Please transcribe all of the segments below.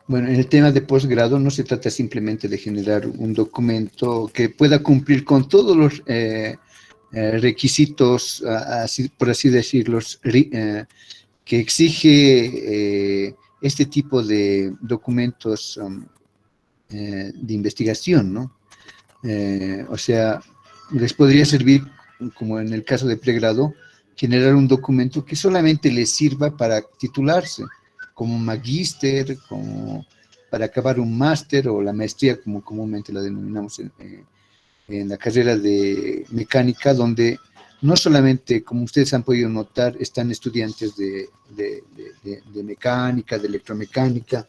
Bueno, en el tema de posgrado no se trata simplemente de generar un documento que pueda cumplir con todos los requisitos, por así decirlo, que exige este tipo de documentos de investigación, ¿no? O sea, les podría servir, como en el caso de pregrado, generar un documento que solamente les sirva para titularse, como magíster, como para acabar un máster o la maestría, como comúnmente la denominamos en la carrera de mecánica, donde no solamente, como ustedes han podido notar, están estudiantes de mecánica, de electromecánica,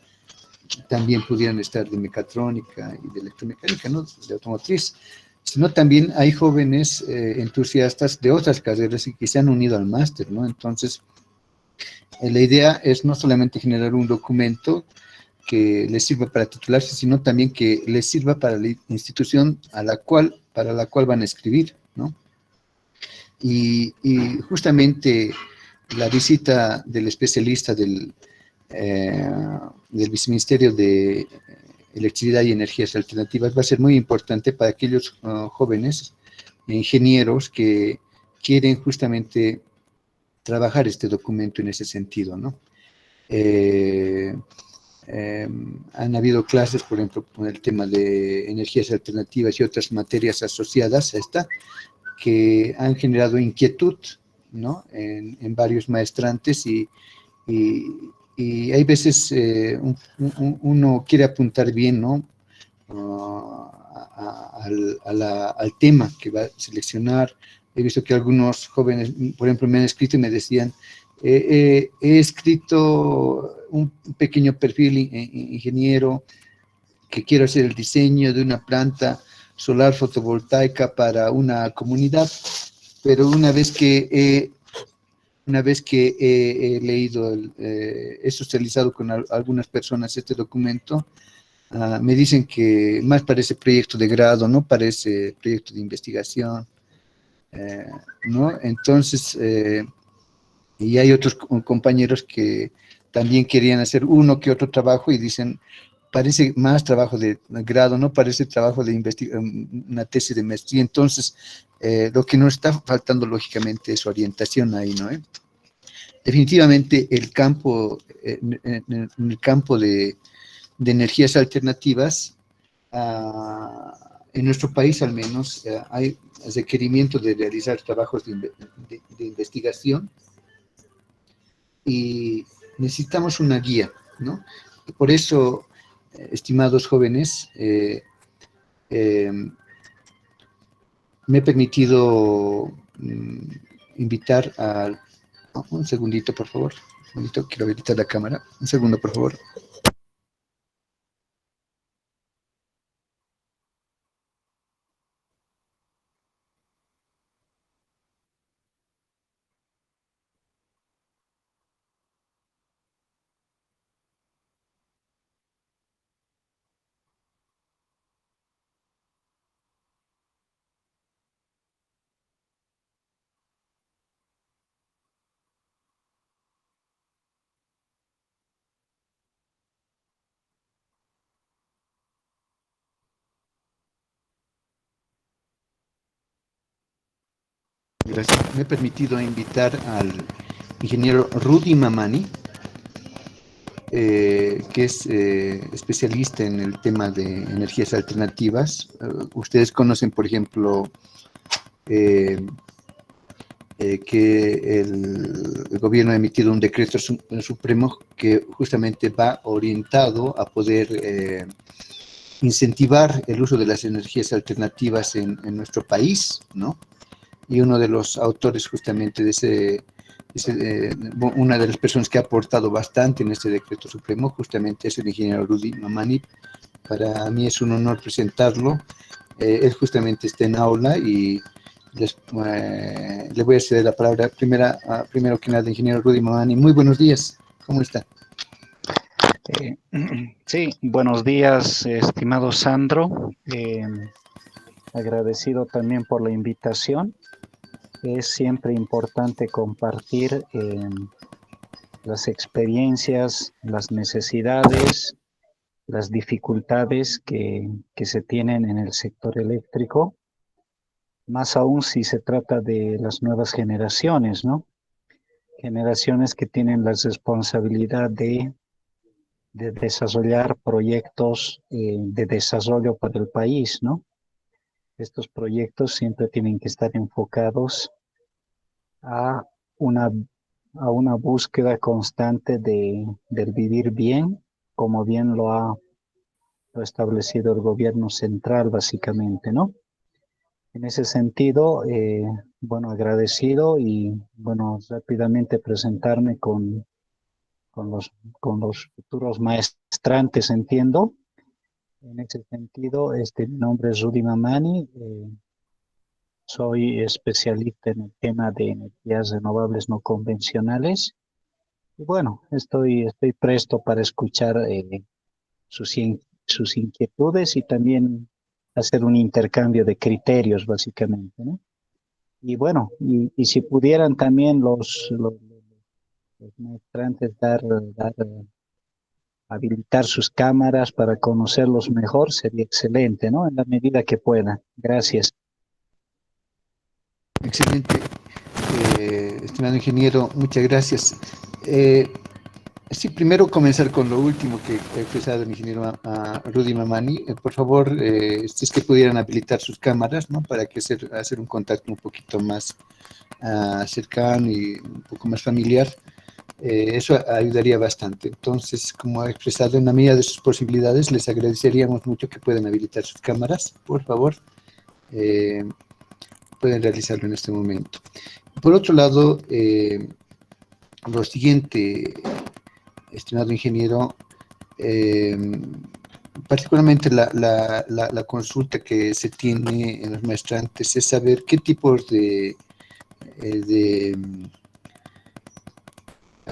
también pudieran estar de mecatrónica y de electromecánica, ¿no? De automotriz, sino también hay jóvenes entusiastas de otras carreras y que se han unido al máster, ¿no? Entonces, la idea es no solamente generar un documento que les sirva para titularse, sino también que les sirva para la institución para la cual van a escribir, ¿no? Y justamente la visita del especialista del Viceministerio de Electricidad y Energías Alternativas va a ser muy importante para aquellos jóvenes ingenieros que quieren justamente trabajar este documento en ese sentido, ¿no? Eh, Han habido clases, por ejemplo, con el tema de energías alternativas y otras materias asociadas a esta, que han generado inquietud, ¿no? En varios maestrantes y, y hay veces uno quiere apuntar bien, ¿no? Al tema que va a seleccionar. He visto que algunos jóvenes, por ejemplo, me han escrito y me decían, he escrito un pequeño perfil ingeniero que quiero hacer el diseño de una planta solar fotovoltaica para una comunidad, pero una vez que he leído, he socializado con algunas personas este documento, me dicen que más parece proyecto de grado, no parece proyecto de investigación, eh, ¿no? Entonces, y hay otros compañeros que también querían hacer uno que otro trabajo y dicen, parece más trabajo de grado, no parece trabajo de una tesis de maestría. Entonces, lo que nos está faltando, lógicamente, es orientación ahí, ¿no? Definitivamente, en el campo de energías alternativas, en nuestro país al menos, hay requerimiento de realizar trabajos de investigación y necesitamos una guía, ¿no? Por eso, estimados jóvenes, eh, me he permitido invitar a... Un segundito, por favor. Un segundito, quiero habilitar la cámara. Un segundo, por favor. Gracias. Me he permitido invitar al ingeniero Rudy Mamani, que es especialista en el tema de energías alternativas. Ustedes conocen, por ejemplo, eh, que el gobierno ha emitido un decreto supremo que justamente va orientado a poder incentivar el uso de las energías alternativas en nuestro país, ¿no? Y uno de los autores justamente de una de las personas que ha aportado bastante en este decreto supremo justamente es el ingeniero Rudy Mamani. Para mí es un honor presentarlo. Él justamente está en aula y le voy a ceder la palabra primero que nada, ingeniero Rudy Mamani. Muy buenos días, ¿cómo está? Eh, sí, buenos días, estimado Sandro. Agradecido también por la invitación. Es siempre importante compartir las experiencias, las necesidades las dificultades que se tienen en el sector eléctrico, más aún si se trata de las nuevas generaciones, ¿no? Generaciones que tienen la responsabilidad de desarrollar proyectos de desarrollo para el país, ¿no? Estos proyectos siempre tienen que estar enfocados a una, a una búsqueda constante del vivir bien, como bien lo ha establecido el gobierno central, básicamente, ¿no? En ese sentido, bueno, agradecido y, bueno, rápidamente presentarme con los futuros maestrantes, entiendo. En ese sentido, mi nombre es Rudy Mamani, soy especialista en el tema de energías renovables no convencionales. Y bueno, estoy presto para escuchar sus inquietudes y también hacer un intercambio de criterios, básicamente, ¿no? Y bueno, y si pudieran también los maestrantes habilitar sus cámaras para conocerlos mejor, sería excelente, ¿no? En la medida que pueda. Gracias. Excelente, estimado ingeniero, muchas gracias. Eh, sí, primero comenzar con lo último que ha expresado el ingeniero Rudy Mamani. Por favor, si es que pudieran habilitar sus cámaras, ¿no? Para que hacer un contacto un poquito más cercano y un poco más familiar. Eso ayudaría bastante. Entonces, como ha expresado, en la medida de sus posibilidades, les agradeceríamos mucho que puedan habilitar sus cámaras, por favor. Eh, Pueden realizarlo en este momento. Por otro lado, lo siguiente, estimado ingeniero, eh, particularmente la consulta que se tiene en los maestrantes es saber qué tipos de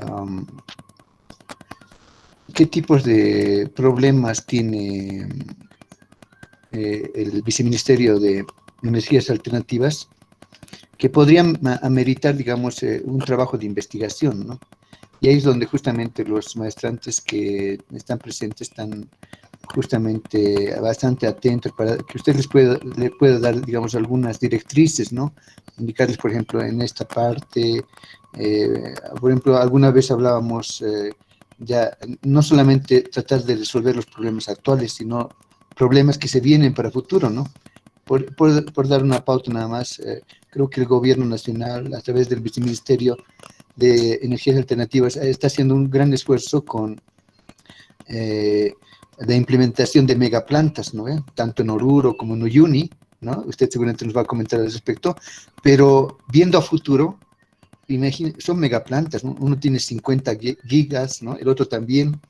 um, qué tipos de problemas tiene el Viceministerio de Energías Alternativas que podrían ameritar, digamos, un trabajo de investigación, ¿no? Y ahí es donde justamente los maestrantes que están presentes están justamente bastante atentos para que usted le pueda dar, digamos, algunas directrices, ¿no? Indicarles, por ejemplo, en esta parte, por ejemplo, alguna vez hablábamos ya, no solamente tratar de resolver los problemas actuales, sino problemas que se vienen para futuro, ¿no? Por dar una pauta nada más, creo que el gobierno nacional, a través del viceministerio de Energías Alternativas, está haciendo un gran esfuerzo con la implementación de megaplantas, ¿no? Tanto en Oruro como en Uyuni, ¿no? Usted seguramente nos va a comentar al respecto, pero viendo a futuro, son megaplantas, ¿no? Uno tiene 50 gigas, ¿no? El otro también,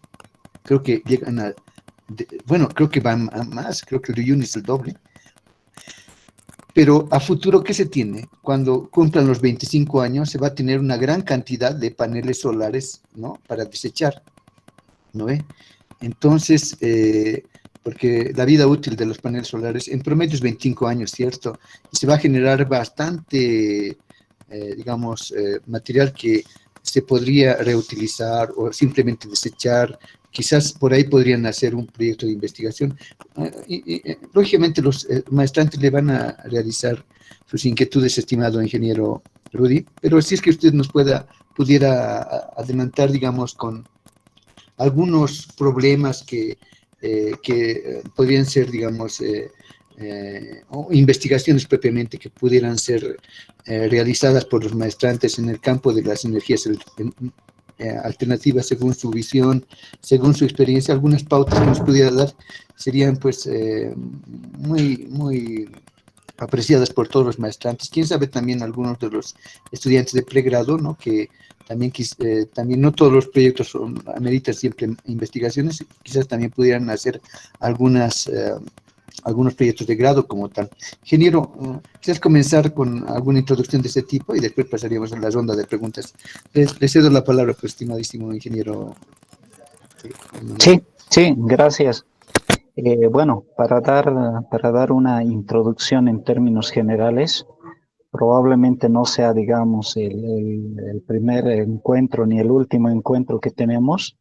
creo que llegan bueno, creo que van a más, creo que el Uyuni es el doble. Pero a futuro, ¿qué se tiene? Cuando cumplan los 25 años, se va a tener una gran cantidad de paneles solares, ¿no? Para desechar, ¿no ve? Entonces, porque la vida útil de los paneles solares en promedio es 25 años, ¿cierto? Y se va a generar bastante, digamos, material que se podría reutilizar o simplemente desechar. Quizás por ahí podrían hacer un proyecto de investigación. Lógicamente los maestrantes le van a realizar sus inquietudes, estimado ingeniero Rudy, pero si es que usted pudiera adelantar, digamos, con algunos problemas que podrían ser, digamos, o investigaciones propiamente que pudieran ser realizadas por los maestrantes en el campo de las energías alternativas según su visión, según su experiencia. Algunas pautas que nos pudiera dar serían pues muy apreciadas por todos los maestrantes. Quién sabe también algunos de los estudiantes de pregrado, ¿no? Que también no todos los proyectos ameritan siempre investigaciones, quizás también pudieran hacer algunos proyectos de grado como tal. Ingeniero, quizás comenzar con alguna introducción de ese tipo y después pasaríamos a la ronda de preguntas. Le cedo la palabra, pues, estimadísimo ingeniero. Sí, sí, gracias. Bueno, para dar una introducción en términos generales, probablemente no sea, digamos, el primer encuentro ni el último encuentro que tenemos.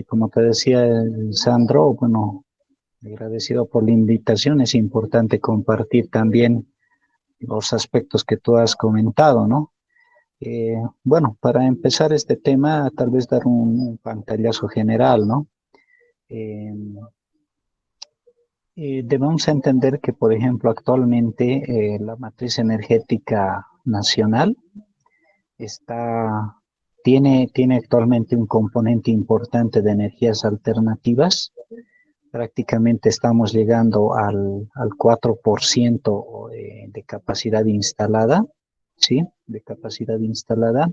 Como te decía Sandro, bueno, agradecido por la invitación. Es importante compartir también los aspectos que tú has comentado, ¿no? Bueno, para empezar este tema, tal vez dar un pantallazo general, ¿no? Eh, debemos entender que, por ejemplo, actualmente la matriz energética nacional está, tiene actualmente un componente importante de energías alternativas. Prácticamente estamos llegando al 4% de capacidad instalada, ¿sí? De capacidad instalada,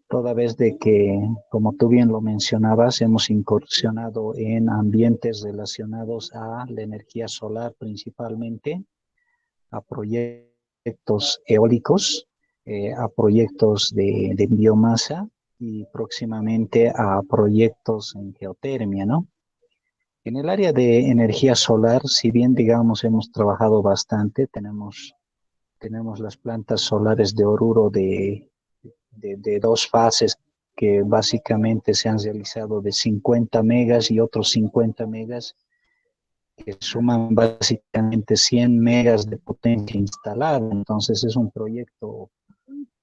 toda vez de que, como tú bien lo mencionabas, hemos incursionado en ambientes relacionados a la energía solar principalmente, a proyectos eólicos, a proyectos de biomasa y próximamente a proyectos en geotermia, ¿no? En el área de energía solar, si bien digamos hemos trabajado bastante, tenemos las plantas solares de Oruro de dos fases que básicamente se han realizado de 50 megas y otros 50 megas que suman básicamente 100 megas de potencia instalada. Entonces es un proyecto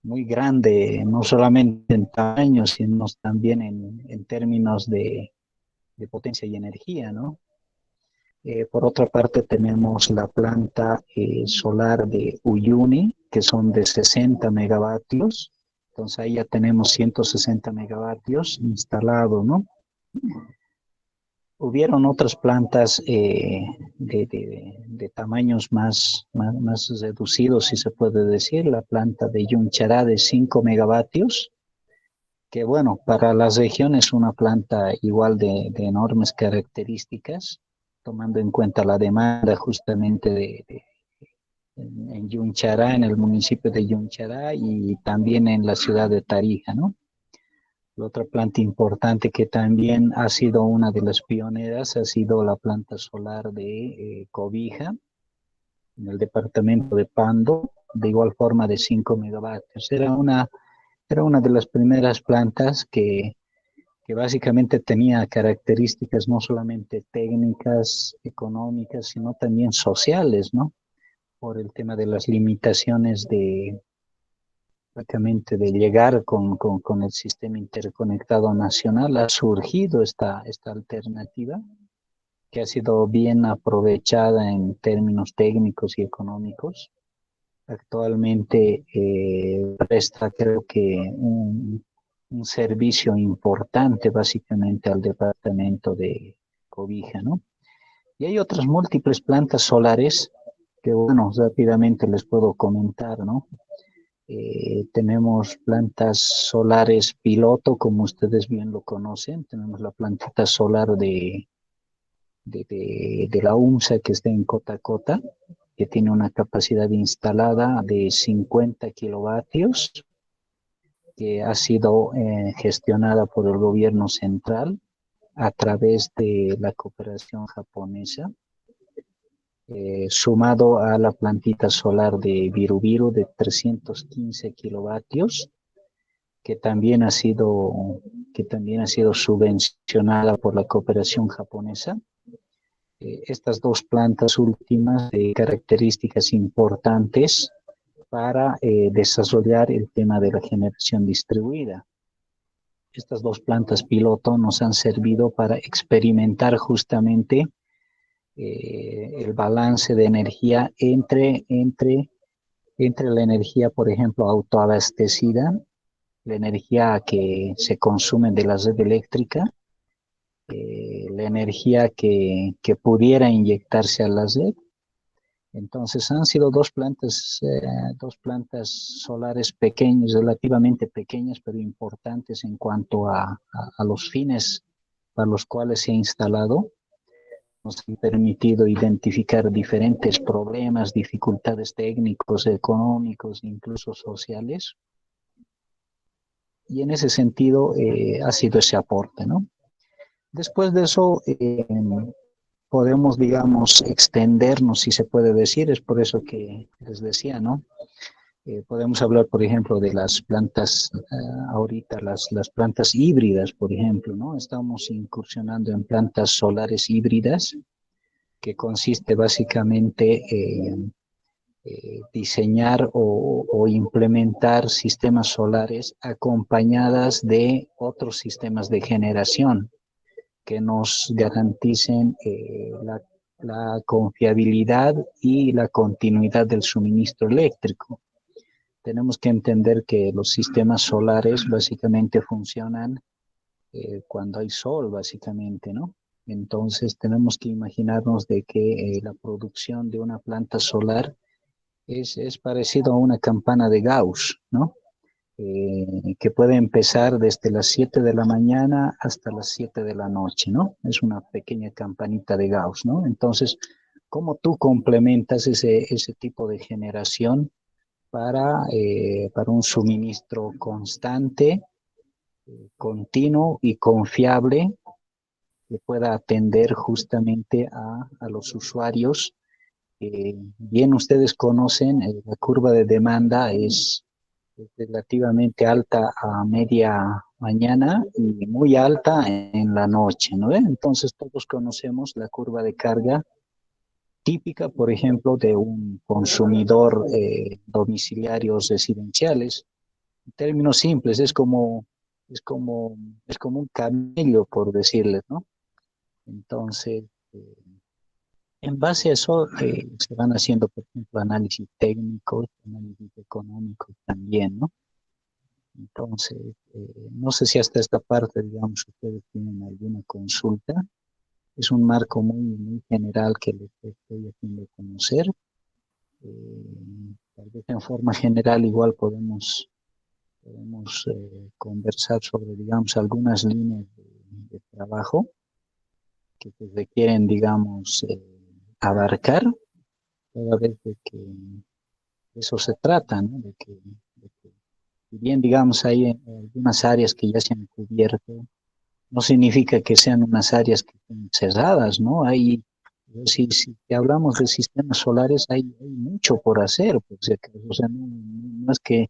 muy grande, no solamente en tamaño, sino también en términos de potencia y energía, ¿no? Por otra parte, tenemos la planta solar de Uyuni, que son de 60 megavatios. Entonces ahí ya tenemos 160 megavatios instalados, ¿no? Hubieron otras plantas de tamaños más reducidos, si se puede decir. La planta de Yunchará de 5 megavatios, que bueno, para la región es una planta igual de enormes características, tomando en cuenta la demanda justamente en Yunchará, en el municipio de Yunchará y también en la ciudad de Tarija, ¿no? La otra planta importante que también ha sido una de las pioneras ha sido la planta solar de Cobija, en el departamento de Pando, de igual forma de 5 megavatios. Era una de las primeras plantas que básicamente tenía características no solamente técnicas, económicas, sino también sociales, ¿no? Por el tema de las limitaciones prácticamente de llegar con el sistema interconectado nacional, ha surgido esta alternativa que ha sido bien aprovechada en términos técnicos y económicos. Actualmente presta, creo que, un servicio importante básicamente al departamento de Cobija, ¿no? Y hay otras múltiples plantas solares que, bueno, rápidamente les puedo comentar, ¿no? Tenemos plantas solares piloto, como ustedes bien lo conocen. Tenemos la plantita solar de la UMSA que está en Cotacota, que tiene una capacidad instalada de 50 kilovatios, que ha sido gestionada por el gobierno central a través de la cooperación japonesa, sumado a la plantita solar de Virubiru de 315 kilovatios, que también ha sido subvencionada por la cooperación japonesa. Estas dos plantas últimas de características importantes para desarrollar el tema de la generación distribuida. Estas dos plantas piloto nos han servido para experimentar justamente el balance de energía entre la energía, por ejemplo, autoabastecida, la energía que se consume de la red eléctrica, la energía que pudiera inyectarse a la red. Entonces han sido dos plantas solares pequeñas, relativamente pequeñas, pero importantes en cuanto a los fines para los cuales se ha instalado. Nos han permitido identificar diferentes problemas, dificultades técnicos, económicos, incluso sociales. Y en ese sentido ha sido ese aporte, ¿no? Después de eso, podemos, digamos, extendernos, si se puede decir, es por eso que les decía, ¿no? Podemos hablar, por ejemplo, de las plantas, ahorita las plantas híbridas, por ejemplo, ¿no? Estamos incursionando en plantas solares híbridas, que consiste básicamente en diseñar o implementar sistemas solares acompañadas de otros sistemas de generación que nos garanticen la confiabilidad y la continuidad del suministro eléctrico. Tenemos que entender que los sistemas solares básicamente funcionan cuando hay sol, básicamente, ¿no? Entonces tenemos que imaginarnos de que la producción de una planta solar es parecido a una campana de Gauss, ¿no? Que puede empezar desde las 7 de la mañana hasta las 7 de la noche, ¿no? Es una pequeña campanita de Gauss, ¿no? Entonces, ¿cómo tú complementas ese tipo de generación para un suministro constante, continuo y confiable que pueda atender justamente a los usuarios? Bien, ustedes conocen, la curva de demanda es relativamente alta a media mañana y muy alta en la noche, ¿no? Entonces todos conocemos la curva de carga típica, por ejemplo, de un consumidor domiciliarios residenciales. En términos simples, es como, es como un camello, por decirles, ¿no? Entonces, en base a eso se van haciendo, por ejemplo, análisis técnicos, análisis económicos también, ¿no? Entonces, no sé si hasta esta parte, digamos, ustedes tienen alguna consulta. Es un marco muy general que les estoy haciendo conocer. Tal vez en forma general igual podemos conversar sobre, digamos, algunas líneas de trabajo que se requieren, digamos, abarcar, toda vez de que de eso se trata, ¿no? De que si bien, digamos, hay algunas áreas que ya se han cubierto, no significa que sean unas áreas que estén cerradas, ¿no? Si hablamos de sistemas solares, hay mucho por hacer, pues, o sea, no es que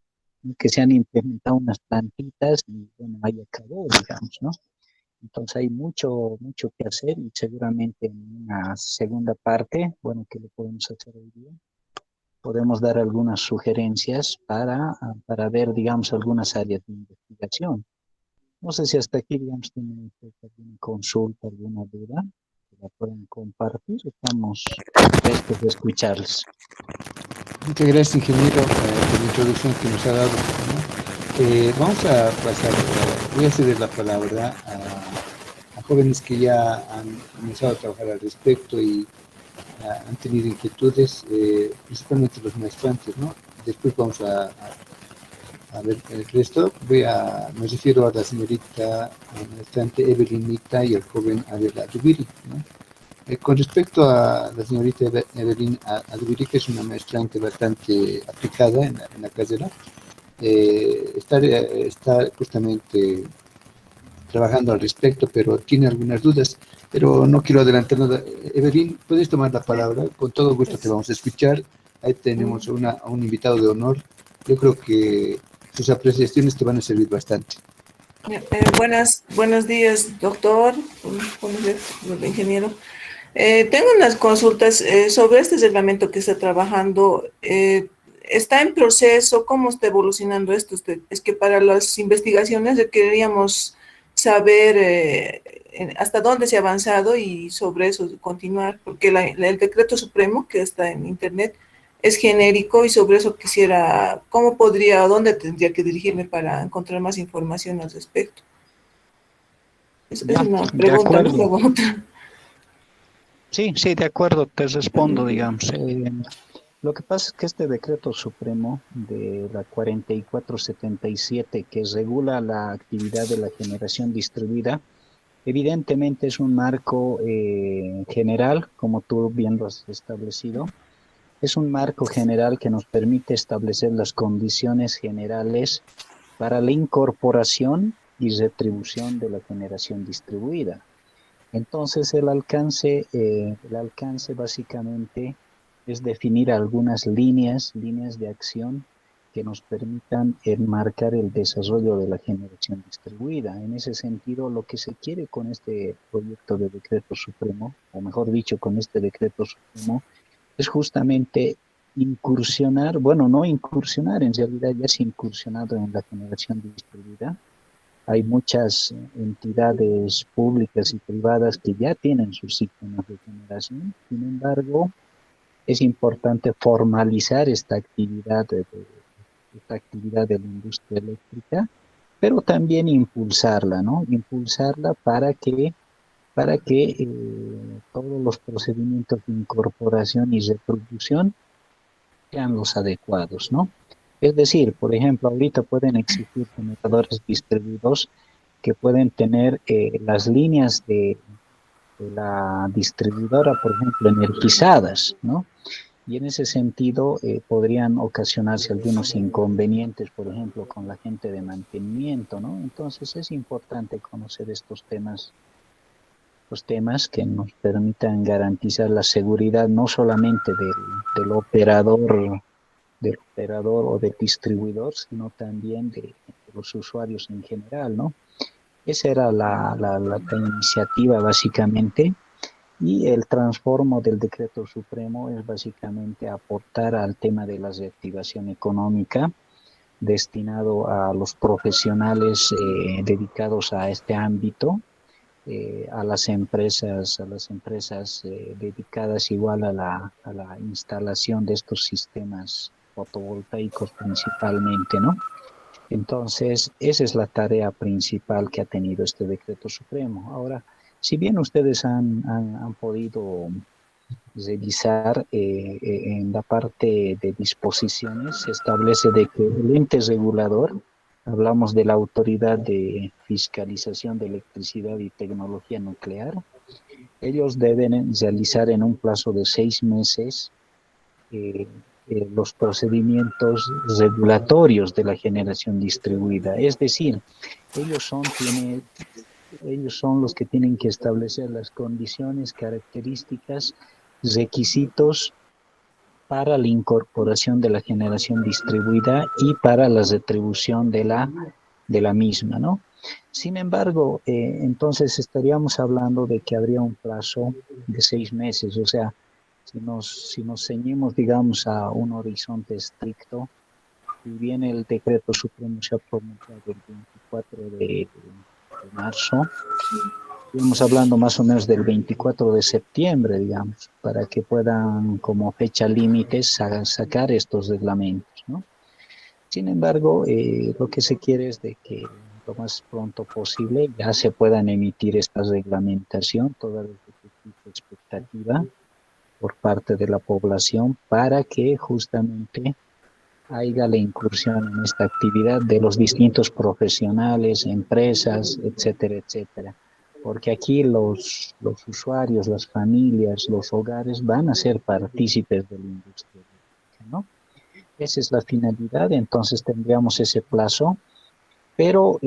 se han implementado unas plantitas y bueno, ahí acabó, digamos, ¿no? Entonces hay mucho que hacer y seguramente en una segunda parte, bueno, ¿qué le podemos hacer hoy día? Podemos dar algunas sugerencias para ver, digamos, algunas áreas de investigación. No sé si hasta aquí, digamos, tienen usted alguna consulta, alguna duda, que la pueden compartir. Estamos prestos a escucharles. Muchas gracias, ingeniero, por la introducción que nos ha dado, ¿no? Vamos a pasar, voy a ceder la palabra a jóvenes que ya han comenzado a trabajar al respecto y han tenido inquietudes, principalmente los maestrantes, ¿no? Después vamos a ver el resto. Me refiero a la señorita maestrante Evelyn Mita y al joven Adela Dubiri, ¿no? Con respecto a la señorita Evelyn Adubiri, que es una maestrante bastante aplicada en la carrera, está justamente trabajando al respecto, pero tiene algunas dudas, pero no quiero adelantar nada. Evelyn, puedes tomar la palabra, con todo gusto te vamos a escuchar. Ahí tenemos a un invitado de honor. Yo creo que sus apreciaciones te van a servir bastante. Buenos días, doctor. Buenos días, ingeniero. Tengo unas consultas sobre este reglamento que está trabajando. ¿Está en proceso? ¿Cómo está evolucionando esto usted? Es que para las investigaciones queríamos saber hasta dónde se ha avanzado y sobre eso continuar, porque el decreto supremo que está en internet es genérico y sobre eso quisiera, ¿cómo podría, o dónde tendría que dirigirme para encontrar más información al respecto? Es Ya, una de pregunta, ¿no? acuerdo. Luego otra. Sí, de acuerdo, te respondo, digamos. Lo que pasa es que este decreto supremo de la 4477 que regula la actividad de la generación distribuida, evidentemente es un marco general, como tú bien lo has establecido. Es un marco general que nos permite establecer las condiciones generales para la incorporación y retribución de la generación distribuida. Entonces, el alcance básicamente es definir algunas líneas de acción que nos permitan enmarcar el desarrollo de la generación distribuida. En ese sentido, lo que se quiere con este proyecto de decreto supremo, o mejor dicho, con este decreto supremo, es justamente incursionar, bueno, no incursionar, en realidad ya se ha incursionado en la generación distribuida. Hay muchas entidades públicas y privadas que ya tienen sus sistemas de generación. Sin embargo, es importante formalizar esta actividad de la industria eléctrica, pero también impulsarla, ¿no? Impulsarla para que todos los procedimientos de incorporación y reproducción sean los adecuados, ¿no? Es decir, por ejemplo, ahorita pueden existir generadores distribuidos que pueden tener las líneas de la distribuidora, por ejemplo, energizadas, ¿no? Y en ese sentido podrían ocasionarse algunos inconvenientes, por ejemplo, con la gente de mantenimiento, ¿no? Entonces es importante conocer estos temas que nos permitan garantizar la seguridad no solamente del operador o del distribuidor, sino también de los usuarios en general, ¿no? Esa era la iniciativa básicamente. Y el transformo del decreto supremo es básicamente aportar al tema de la reactivación económica destinado a los profesionales dedicados a este ámbito, a las empresas dedicadas igual a la instalación de estos sistemas fotovoltaicos principalmente, ¿no? Entonces, esa es la tarea principal que ha tenido este decreto supremo. Ahora, si bien ustedes han podido revisar en la parte de disposiciones, se establece de que el ente regulador, hablamos de la Autoridad de Fiscalización de Electricidad y Tecnología Nuclear, ellos deben realizar en un plazo de 6 meses eh, los procedimientos regulatorios de la generación distribuida. Es decir, ellos son los que tienen que establecer las condiciones, características, requisitos para la incorporación de la generación distribuida y para la retribución de la misma, ¿no? Sin embargo, entonces estaríamos hablando de que habría un plazo de 6 meses, o sea, si nos ceñimos, digamos, a un horizonte estricto, si bien el decreto supremo se ha promulgado el 24 de marzo, estamos hablando más o menos del 24 de septiembre, digamos, para que puedan como fecha límite sacar estos reglamentos, ¿no? Sin embargo, lo que se quiere es de que lo más pronto posible ya se puedan emitir esta reglamentación, toda la expectativa por parte de la población para que justamente haya la incursión en esta actividad de los distintos profesionales, empresas, etcétera, etcétera. Porque aquí los usuarios, las familias, los hogares van a ser partícipes de la industria, ¿no? Esa es la finalidad, entonces tendríamos ese plazo, pero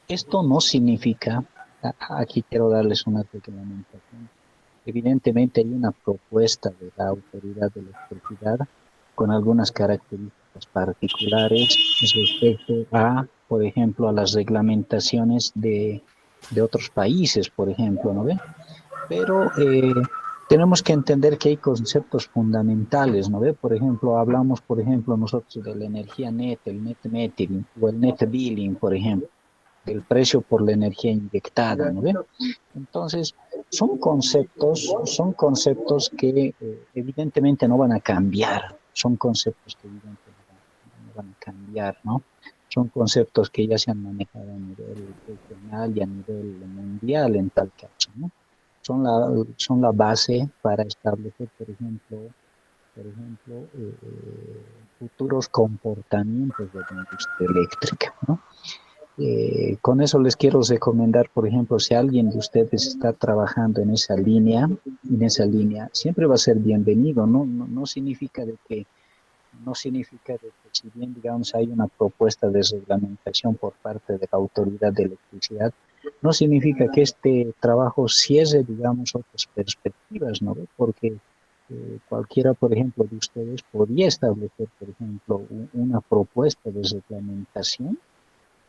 esto no significa, aquí quiero darles una reglamentación. Evidentemente hay una propuesta de la Autoridad de Electricidad con algunas características particulares respecto a, por ejemplo, a las reglamentaciones de otros países, por ejemplo, ¿no ve? Pero tenemos que entender que hay conceptos fundamentales, ¿no ve? Por ejemplo, hablamos, por ejemplo, nosotros de la energía neta, el net metering o el net billing, por ejemplo, del precio por la energía inyectada, ¿no ve? Entonces, son conceptos que evidentemente no van a cambiar, son conceptos que evidentemente no van a cambiar, ¿no? Son conceptos que ya se han manejado a nivel regional y a nivel mundial en tal caso, ¿no? Son la base para establecer, futuros comportamientos de la industria eléctrica, ¿no? Con eso les quiero recomendar, por ejemplo, si alguien de ustedes está trabajando en esa línea, siempre va a ser bienvenido, ¿no? No significa de que si bien, digamos, hay una propuesta de reglamentación por parte de la Autoridad de Electricidad, no significa que este trabajo cierre, digamos, otras perspectivas, ¿no? Porque cualquiera, por ejemplo, de ustedes podría establecer, por ejemplo, una propuesta de reglamentación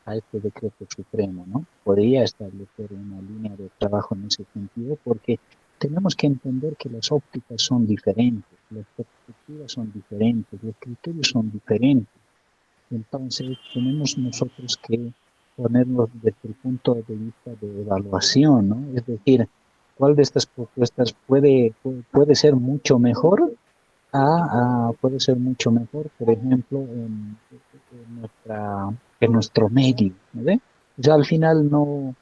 a este decreto supremo, ¿no? Podría establecer una línea de trabajo en ese sentido, porque tenemos que entender que las ópticas son diferentes, las perspectivas son diferentes, los criterios son diferentes. Entonces, tenemos nosotros que ponernos desde el punto de vista de evaluación, ¿no? Es decir, ¿cuál de estas propuestas puede ser mucho mejor? Puede ser mucho mejor, por ejemplo, en nuestro medio, ¿no ve? O sea, al final no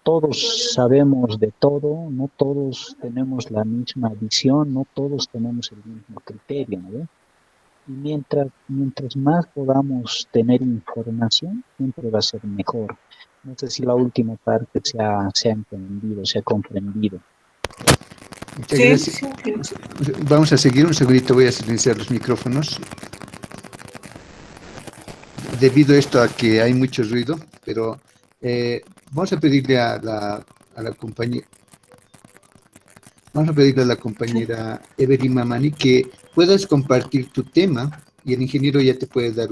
todos sabemos de todo, no todos tenemos la misma visión, no todos tenemos el mismo criterio, ¿no ve? Y mientras más podamos tener información, siempre va a ser mejor. No sé si la última parte se ha entendido, se ha comprendido. Muchas Sí, gracias. sí, entiendo. Vamos a seguir un segundito, voy a silenciar los micrófonos. Debido a esto a que hay mucho ruido, pero vamos a pedirle a la compañera, Evelyn Mamani que puedas compartir tu tema y el ingeniero ya te puede dar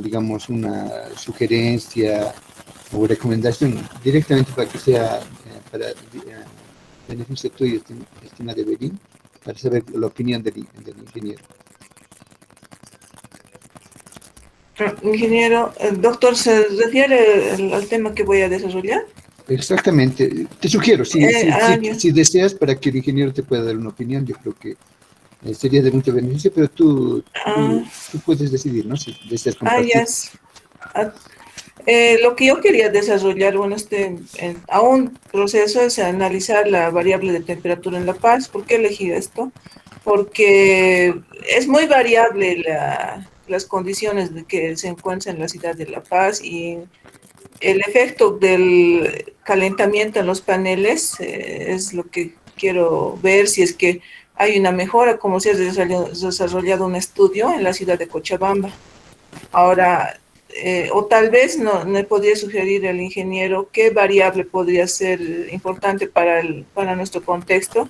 digamos, una sugerencia o recomendación directamente para que sea para beneficio tuyo, estimada Evelyn, para saber la opinión del ingeniero. Ingeniero, el doctor, ¿se refiere al tema que voy a desarrollar? Exactamente. Te sugiero, Ya. si deseas, para que el ingeniero te pueda dar una opinión, yo creo que sería de mucho beneficio, pero Ah, tú puedes decidir, ¿no? Si deseas ya. compartir. Ah, lo que yo quería desarrollar, bueno, a un proceso es analizar la variable de temperatura en La Paz. ¿Por qué elegí esto? Porque es muy variable las condiciones de que se encuentra en la ciudad de La Paz y el efecto del calentamiento en los paneles es lo que quiero ver si es que hay una mejora, como se ha desarrollado un estudio en la ciudad de Cochabamba. Ahora, o tal vez no me podría sugerir el ingeniero qué variable podría ser importante para nuestro contexto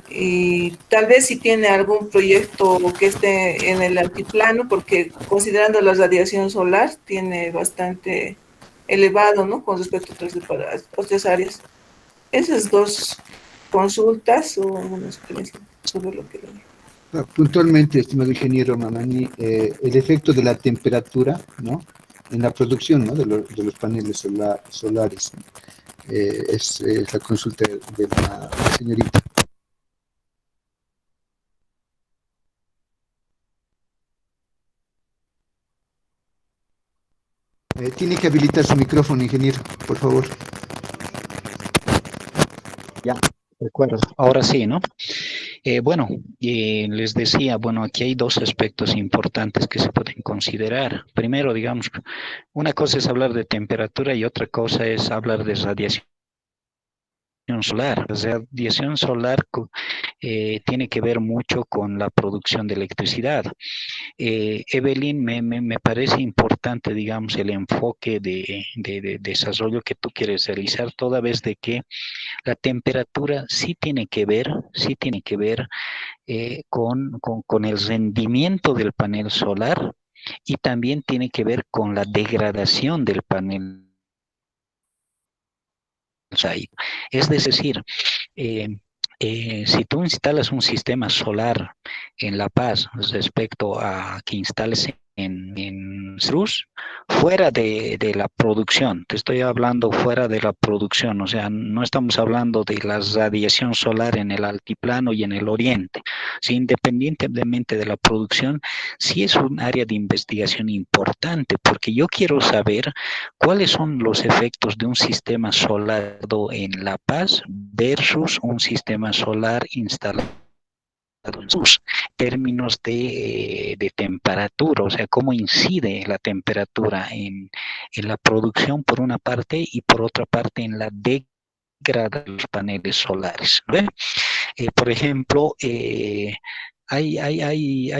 y tal vez si tiene algún proyecto que esté en el altiplano, porque considerando la radiación solar tiene bastante elevado, ¿no? Con respecto a otras áreas. Esas dos consultas o una sugerencia sobre lo que le digo. Puntualmente, estimado ingeniero Mamani, el efecto de la temperatura, ¿no? En la producción, ¿no? De los paneles solares, ¿no? Es la consulta de la señorita. Tiene que habilitar su micrófono, ingeniero, por favor. Ya, recuerdo. Ahora sí, ¿no? Bueno, les decía, bueno, aquí hay dos aspectos importantes que se pueden considerar. Primero, digamos, una cosa es hablar de temperatura y otra cosa es hablar de radiación solar. La radiación solar tiene que ver mucho con la producción de electricidad. Evelyn, me parece importante, digamos, el enfoque de desarrollo que tú quieres realizar, toda vez de que la temperatura sí tiene que ver con el rendimiento del panel solar y también tiene que ver con la degradación del panel solar. Es decir, eh, si tú instalas un sistema solar en La Paz respecto a que instales en Cruz, fuera de la producción, te estoy hablando fuera de la producción, o sea, no estamos hablando de la radiación solar en el altiplano y en el oriente, si independientemente de la producción, sí es un área de investigación importante, porque yo quiero saber ¿cuáles son los efectos de un sistema solar en La Paz versus un sistema solar instalado en sus términos de temperatura? O sea, cómo incide la temperatura en la producción por una parte y por otra parte en la degradación de los paneles solares, ¿no? Por ejemplo, hay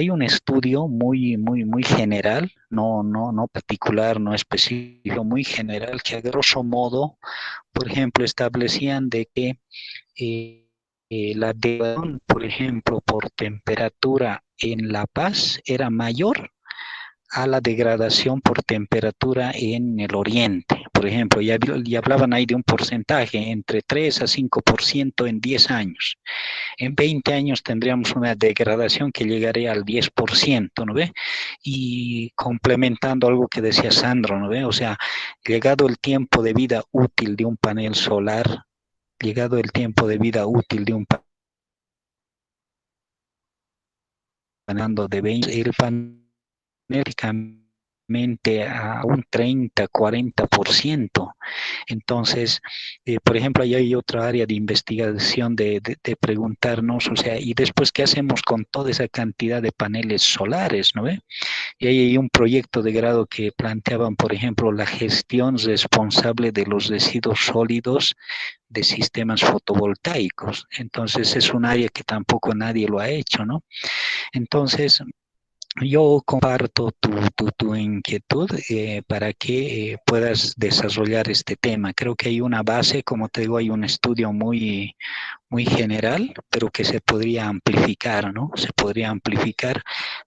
un estudio muy general, no particular, no específico, muy general, que a grosso modo, por ejemplo, establecían de que eh, la degradación, por ejemplo, por temperatura en La Paz era mayor a la degradación por temperatura en el oriente. Por ejemplo, ya hablaban ahí de un porcentaje entre 3 a 5% en 10 años. En 20 años tendríamos una degradación que llegaría al 10%, ¿no ve? Y complementando algo que decía Sandro, ¿no ve? O sea, llegado el tiempo de vida útil de un panel solar, llegado el tiempo de vida útil de un panel de 20, el panel a un 30, 40%. Entonces, por ejemplo, ahí hay otra área de investigación de preguntarnos, o sea, ¿y después qué hacemos con toda esa cantidad de paneles solares, no ve? Y ahí hay un proyecto de grado que planteaban, por ejemplo, la gestión responsable de los residuos sólidos de sistemas fotovoltaicos. Entonces, es un área que tampoco nadie lo ha hecho, ¿no? Entonces, yo comparto tu inquietud para que puedas desarrollar este tema. Creo que hay una base, como te digo, hay un estudio muy general, pero que se podría amplificar, ¿no? Se podría amplificar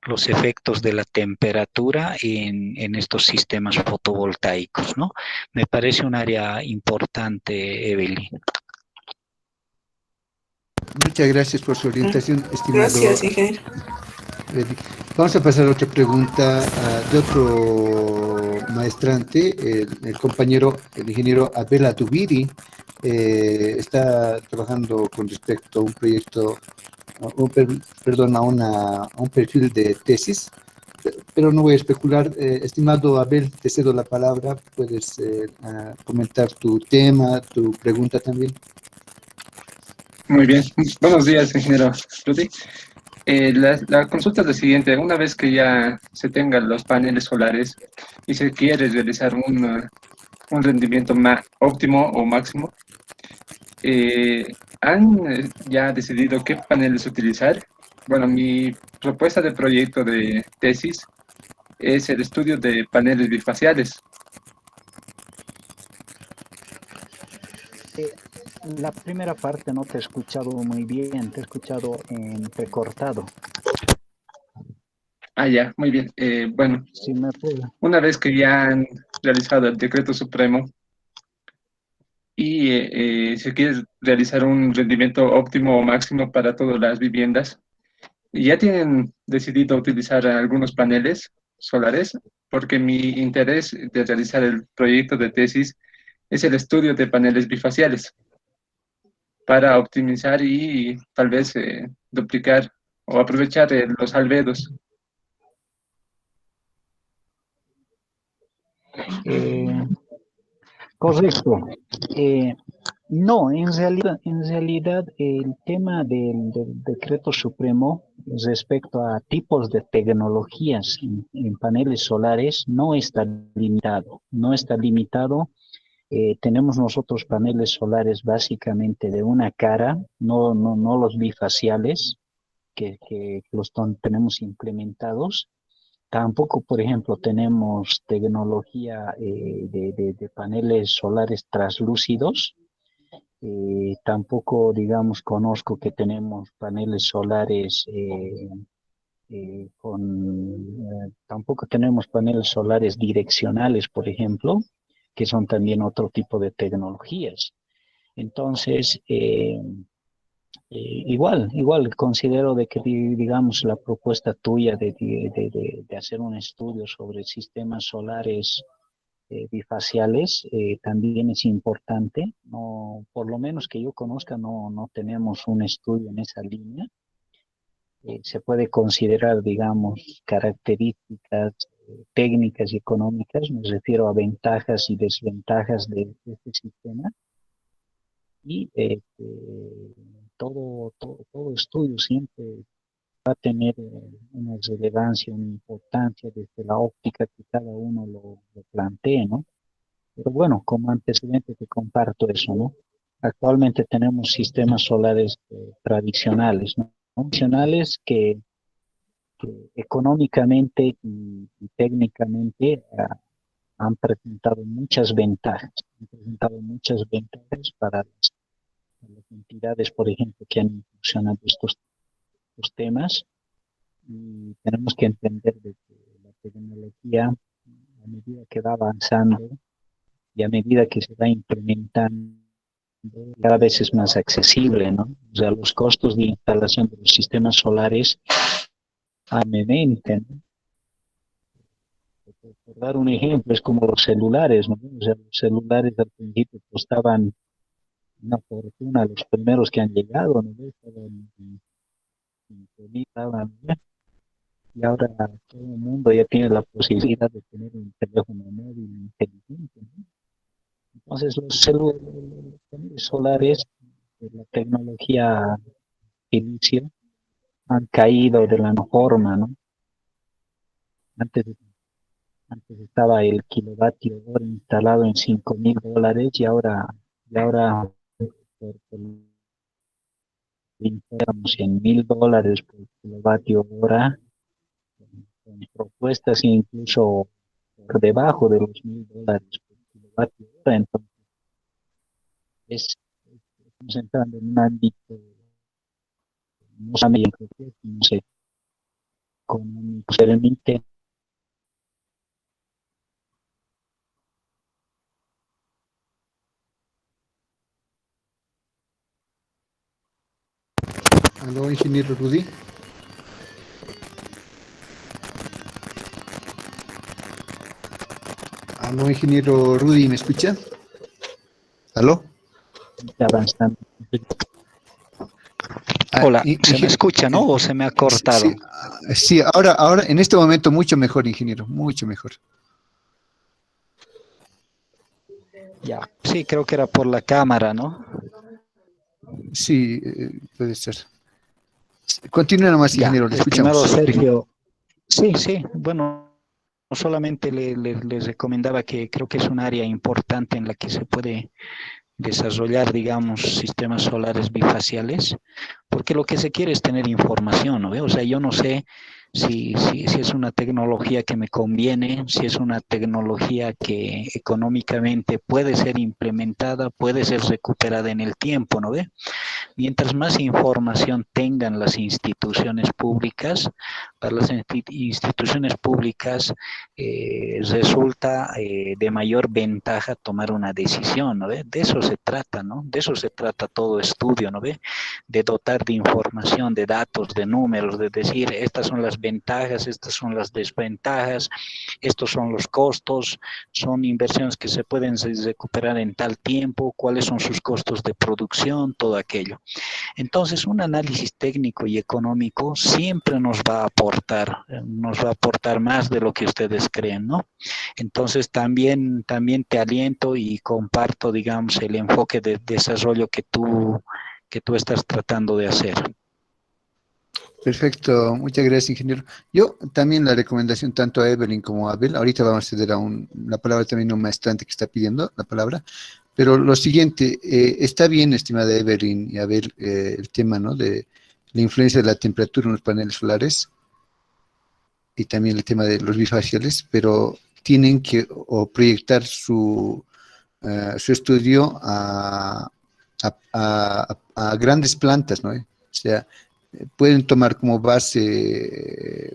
los efectos de la temperatura en estos sistemas fotovoltaicos, ¿no? Me parece un área importante, Evelyn. Muchas gracias por su orientación, estimado. Gracias, ingeniero. Vamos a pasar a otra pregunta de otro maestrante, el compañero, el ingeniero Abel Adubiri, está trabajando con respecto a un proyecto, perdón, a un perfil de tesis, pero no voy a especular. Estimado Abel, te cedo la palabra, puedes comentar tu tema, tu pregunta también. Muy bien. Buenos días, ingeniero Rudy. La consulta es la siguiente. Una vez que ya se tengan los paneles solares y se quiere realizar un rendimiento óptimo o máximo, ¿han ya decidido qué paneles utilizar? Bueno, mi propuesta de proyecto de tesis es el estudio de paneles bifaciales. La primera parte no te he escuchado muy bien, te he escuchado entrecortado. Ah, ya, muy bien. Bueno, Si me puede. una vez que ya han realizado el decreto supremo y se quiere realizar un rendimiento óptimo o máximo para todas las viviendas, y ya tienen decidido utilizar algunos paneles solares, porque mi interés de realizar el proyecto de tesis es el estudio de paneles bifaciales para optimizar y tal vez duplicar o aprovechar los albedos. Correcto. No, en realidad el tema del decreto supremo respecto a tipos de tecnologías en paneles solares no está limitado. No está limitado. Tenemos nosotros paneles solares básicamente de una cara, no los bifaciales que tenemos implementados. Tampoco, por ejemplo, tenemos tecnología de paneles solares translúcidos. Tampoco, digamos, conozco que tenemos paneles solares tampoco tenemos paneles solares direccionales, por ejemplo, que son también otro tipo de tecnologías. Entonces, igual considero de que, digamos, la propuesta tuya de hacer un estudio sobre sistemas solares bifaciales también es importante. No, por lo menos que yo conozca, no tenemos un estudio en esa línea. Se puede considerar, digamos, características técnicas y económicas, me refiero a ventajas y desventajas de este sistema. Y todo estudio siempre va a tener una relevancia, una importancia desde la óptica que cada uno lo plantee, ¿no? Pero bueno, como antecedente te comparto eso, ¿no? Actualmente tenemos sistemas solares tradicionales, ¿no? Tradicionales que económicamente y técnicamente han presentado muchas ventajas, para las entidades, por ejemplo, que han incursionado estos temas. Y tenemos que entender de que la tecnología, a medida que va avanzando y a medida que se va implementando, cada vez es más accesible, ¿no? O sea, los costos de instalación de los sistemas solares aumentan, ¿no? Por dar un ejemplo, es como los celulares, ¿no? O sea, los celulares al principio costaban una fortuna, los primeros que han llegado, ¿no? Estaban en 5.000, ¿no? Y ahora todo el mundo ya tiene la posibilidad de tener un teléfono móvil inteligente, ¿no? Entonces, los paneles solares, la tecnología inicio, han caído de la forma, ¿no? Antes, antes estaba el kilovatio hora instalado en $5.000 y ahora por estamos en $1.000 por kilovatio hora, con propuestas incluso por debajo de los $1.000 por kilovatio hora. Entonces, es, estamos entrando en un ámbito no solamente no sé, económico, permite. Aló, ingeniero Rudy. Aló, ingeniero Rudy, ¿me escucha? ¿Aló? Avanzando. Ah, Hola, ¿se me escucha, no? ¿O se me ha cortado? Sí, sí, ahora, en este momento mucho mejor, ingeniero, mucho mejor. Ya, sí, creo que era por la cámara, ¿no? Sí, puede ser. Continúe nomás, Ya, ingeniero, le estimado escuchamos. Sergio. Sí, sí, bueno, solamente les recomendaba que creo que es un área importante en la que se puede desarrollar, digamos, sistemas solares bifaciales, porque lo que se quiere es tener información, ¿no? O sea, yo no sé si es una tecnología que me conviene, si es una tecnología que económicamente puede ser implementada, puede ser recuperada en el tiempo, ¿no ve? Mientras más información tengan las instituciones públicas, para las instituciones públicas resulta de mayor ventaja tomar una decisión, ¿no ve? De eso se trata, ¿no? De eso se trata todo estudio, ¿no ve? De dotar de información, de datos, de números, de decir, estas son las ventajas, estas son las desventajas, estos son los costos, son inversiones que se pueden recuperar en tal tiempo, cuáles son sus costos de producción, todo aquello. Entonces, un análisis técnico y económico siempre nos va a aportar más de lo que ustedes creen, ¿no? Entonces, también te aliento y comparto, digamos, el enfoque de desarrollo que tú estás tratando de hacer. Perfecto, muchas gracias, ingeniero. Yo también la recomendación tanto a Evelyn como a Abel, ahorita vamos a ceder a la palabra también a un maestrante que está pidiendo la palabra, pero lo siguiente, está bien, estimada Evelyn y Abel, el tema, ¿no?, de la influencia de la temperatura en los paneles solares y también el tema de los bifaciales, pero tienen que proyectar su estudio a grandes plantas, ¿no? O sea, pueden tomar como base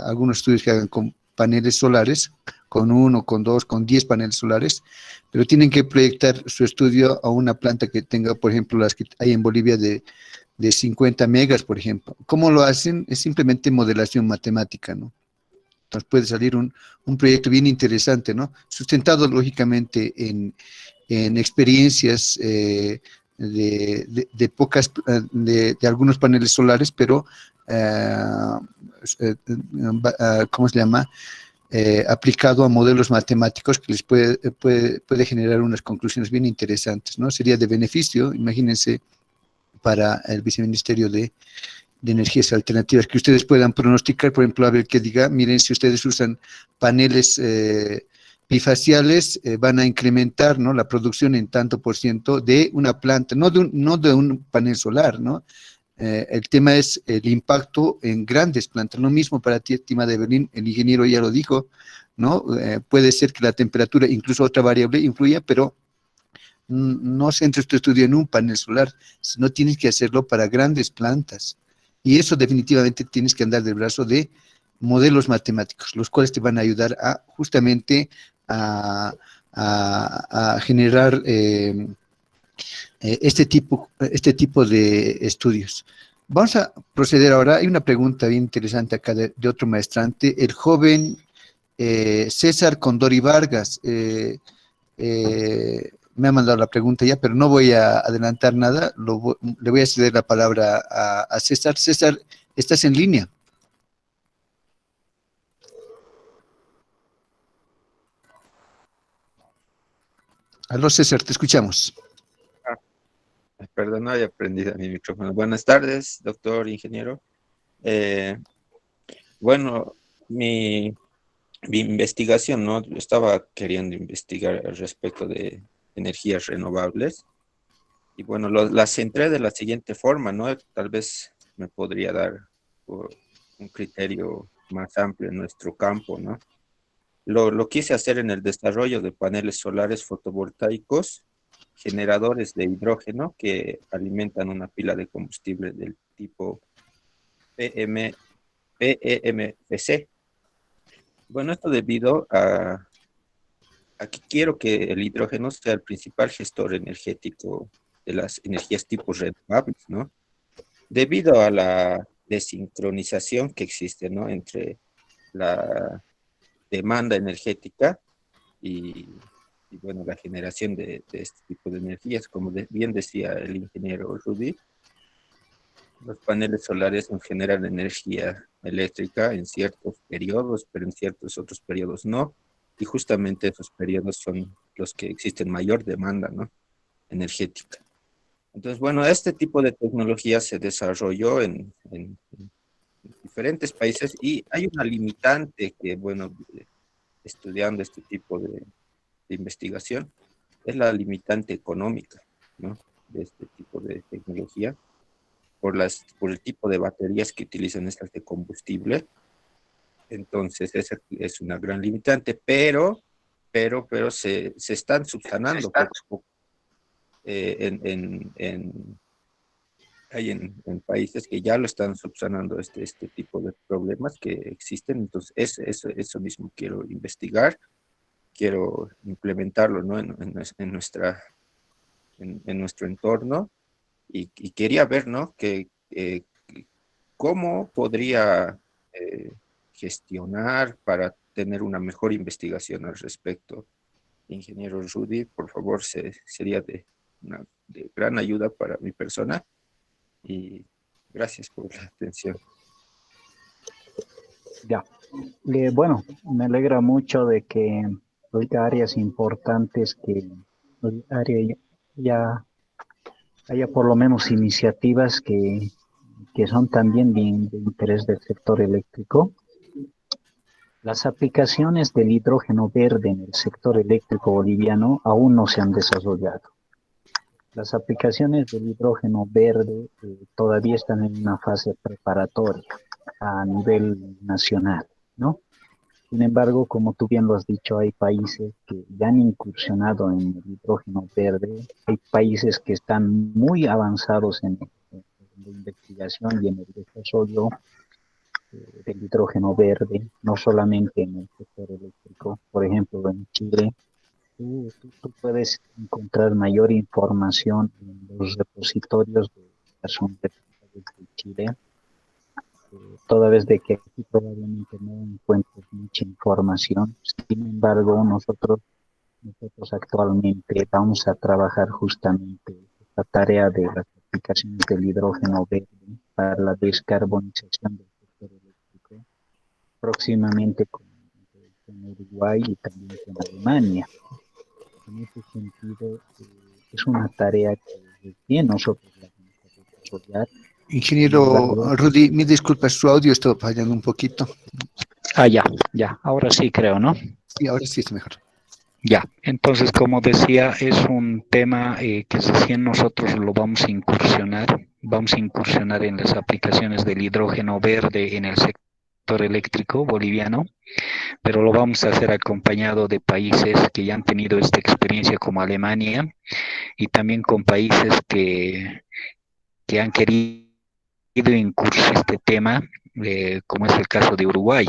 algunos estudios que hagan con paneles solares, con 1, con 2, con 10 paneles solares, pero tienen que proyectar su estudio a una planta que tenga, por ejemplo, las que hay en Bolivia de 50 megas, por ejemplo. ¿Cómo lo hacen? Es simplemente modelación matemática, ¿no? Entonces puede salir un proyecto bien interesante, ¿no? Sustentado lógicamente en experiencias de algunos paneles solares, pero ¿cómo se llama? Aplicado a modelos matemáticos que les puede generar unas conclusiones bien interesantes, ¿no? Sería de beneficio, imagínense, para el Viceministerio de Energías Alternativas, que ustedes puedan pronosticar, por ejemplo, a ver que diga, miren, si ustedes usan paneles bifaciales, van a incrementar, ¿no?, la producción en tanto por ciento de una planta, no de un panel solar, ¿no? El tema es el impacto en grandes plantas. Lo mismo para ti, estimada Evelyn, el ingeniero ya lo dijo, ¿no? Puede ser que la temperatura, incluso otra variable, influya, pero No centres tu estudio en un panel solar, sino tienes que hacerlo para grandes plantas. Y eso definitivamente tienes que andar del brazo de modelos matemáticos, los cuales te van a ayudar a justamente a generar este tipo de estudios. Vamos a proceder ahora. Hay una pregunta bien interesante acá de otro maestrante, el joven César Condori Vargas. Me ha mandado la pregunta ya, pero no voy a adelantar nada. Le voy a ceder la palabra a César. César, ¿estás en línea? Aló, César, te escuchamos. Perdón, no había prendido mi micrófono. Buenas tardes, doctor ingeniero. Bueno, mi investigación, ¿no? Estaba queriendo investigar al respecto de energías renovables. Y bueno, la centré de la siguiente forma, ¿no? Tal vez me podría dar un criterio más amplio en nuestro campo, ¿no? Lo quise hacer en el desarrollo de paneles solares fotovoltaicos, generadores de hidrógeno que alimentan una pila de combustible del tipo PEMPC. Bueno, esto debido a que quiero que el hidrógeno sea el principal gestor energético de las energías tipo renovables, ¿no? Debido a la desincronización que existe, ¿no? Entre la demanda energética y bueno, la generación de este tipo de energías, como bien decía el ingeniero Rudy, los paneles solares nos generan energía eléctrica en ciertos periodos, pero en ciertos otros periodos no, y justamente esos periodos son los que existen mayor demanda, ¿no? Energética. Entonces, bueno, este tipo de tecnología se desarrolló en diferentes países y hay una limitante que, bueno, estudiando este tipo de investigación, es la limitante económica, ¿no? De este tipo de tecnología, por el tipo de baterías que utilizan estas de combustible. Entonces, esa es una gran limitante, pero se están subsanando poco a poco. Hay en países que ya lo están subsanando este tipo de problemas que existen. Entonces, eso mismo quiero investigar, quiero implementarlo, ¿no? en nuestro entorno, y quería ver, ¿no? Cómo podría gestionar para tener una mejor investigación al respecto. Ingeniero Rudy, por favor, sería de gran ayuda para mi persona, y gracias por la atención. Ya. Bueno, me alegra mucho de que ahorita áreas importantes que ya haya por lo menos iniciativas que son también de interés del sector eléctrico. Las aplicaciones del hidrógeno verde en el sector eléctrico boliviano aún no se han desarrollado. Las aplicaciones del hidrógeno verde todavía están en una fase preparatoria a nivel nacional, ¿no? Sin embargo, como tú bien lo has dicho, hay países que ya han incursionado en el hidrógeno verde, hay países que están muy avanzados en la investigación y en el desarrollo del hidrógeno verde, no solamente en el sector eléctrico. Por ejemplo, en Chile, tú puedes encontrar mayor información en los repositorios de las universidades de Chile, toda vez de que aquí probablemente no encuentres mucha información. Sin embargo, nosotros actualmente vamos a trabajar justamente esta tarea de las aplicaciones del hidrógeno verde para la descarbonización del sector eléctrico, próximamente con Uruguay y también con Alemania. En ese sentido, es una tarea que bien nosotros la vamos a desarrollar. Ingeniero Rudy, mi disculpa, su audio está fallando un poquito. Ya, ahora sí creo, ¿no? Sí, ahora sí es mejor. Ya, entonces como decía, es un tema que recién nosotros lo vamos a incursionar en las aplicaciones del hidrógeno verde en el sector sector eléctrico boliviano, pero lo vamos a hacer acompañado de países que ya han tenido esta experiencia como Alemania y también con países que han querido incursionar en este tema, como es el caso de Uruguay.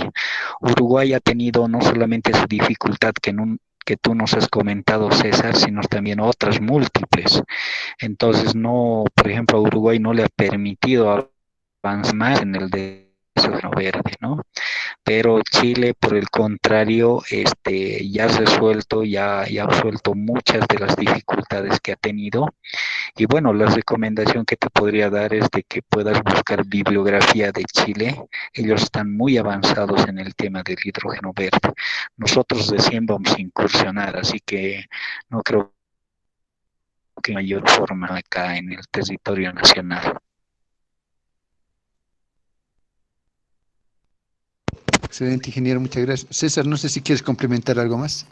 Uruguay ha tenido no solamente su dificultad que tú nos has comentado, César, sino también otras múltiples. Entonces, no, por ejemplo, a Uruguay no le ha permitido avanzar más en el desarrollo verde, ¿no? Pero Chile, por el contrario, ya se ha resuelto, ya ha resuelto muchas de las dificultades que ha tenido. Y bueno, la recomendación que te podría dar es de que puedas buscar bibliografía de Chile. Ellos están muy avanzados en el tema del hidrógeno verde. Nosotros recién vamos a incursionar, así que no creo que mayor forma acá en el territorio nacional. Excelente, ingeniero, muchas gracias. César, no sé si quieres complementar algo más.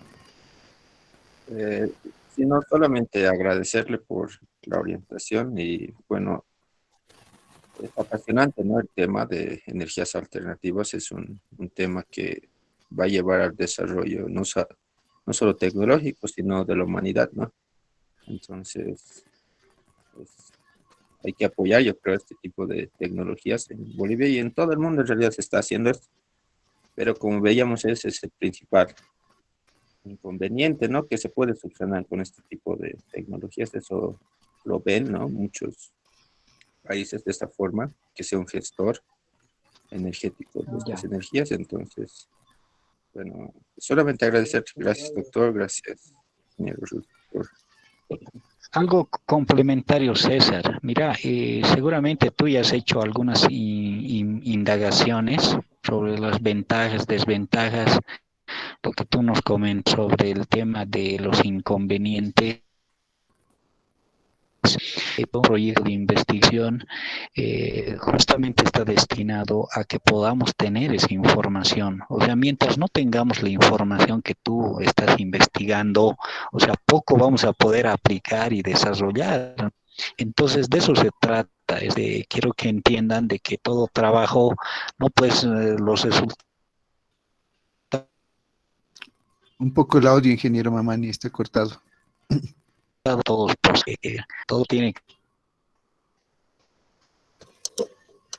Sino solamente agradecerle por la orientación y bueno, es apasionante, ¿no? El tema de energías alternativas es un tema que va a llevar al desarrollo no solo tecnológico, sino de la humanidad, ¿no? Entonces, pues, hay que apoyar, yo creo, este tipo de tecnologías en Bolivia y en todo el mundo en realidad se está haciendo esto. Pero como veíamos, ese es el principal inconveniente, ¿no? Que se puede solucionar con este tipo de tecnologías. Eso lo ven, ¿no? Muchos países de esta forma, que sea un gestor energético de estas energías. Entonces, bueno, solamente agradecer. Gracias, doctor. Gracias, señor Ruth, por Algo complementario, César. Mira, seguramente tú ya has hecho algunas indagaciones sobre las ventajas, desventajas, lo que tú nos comentas sobre el tema de los inconvenientes. Un proyecto de investigación justamente está destinado a que podamos tener esa información. O sea, mientras no tengamos la información que tú estás investigando, o sea, poco vamos a poder aplicar y desarrollar. Entonces, de eso se trata. Quiero que entiendan de que todo trabajo, no pues los resultados. Un poco el audio, ingeniero Mamani, está cortado. Todos, pues, todo tiene.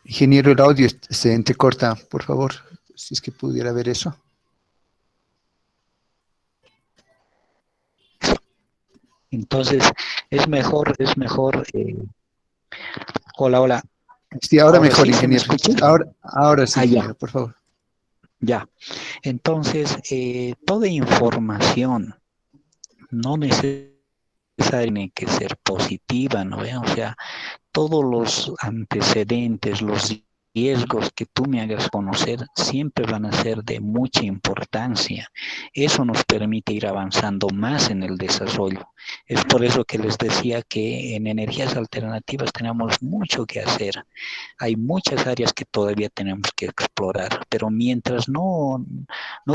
Ingeniero, el audio se entrecorta, por favor, si es que pudiera ver eso. Entonces, es mejor. Hola. Sí, ahora mejor, sí, ingeniero. Ahora sí, ingeniero, por favor. Ya. Entonces, toda información no necesariamente tiene que ser positiva, ¿no? O sea, todos los antecedentes, los riesgos que tú me hagas conocer siempre van a ser de mucha importancia. Eso nos permite ir avanzando más en el desarrollo. Es por eso que les decía que en energías alternativas tenemos mucho que hacer. Hay muchas áreas que todavía tenemos que explorar, pero mientras no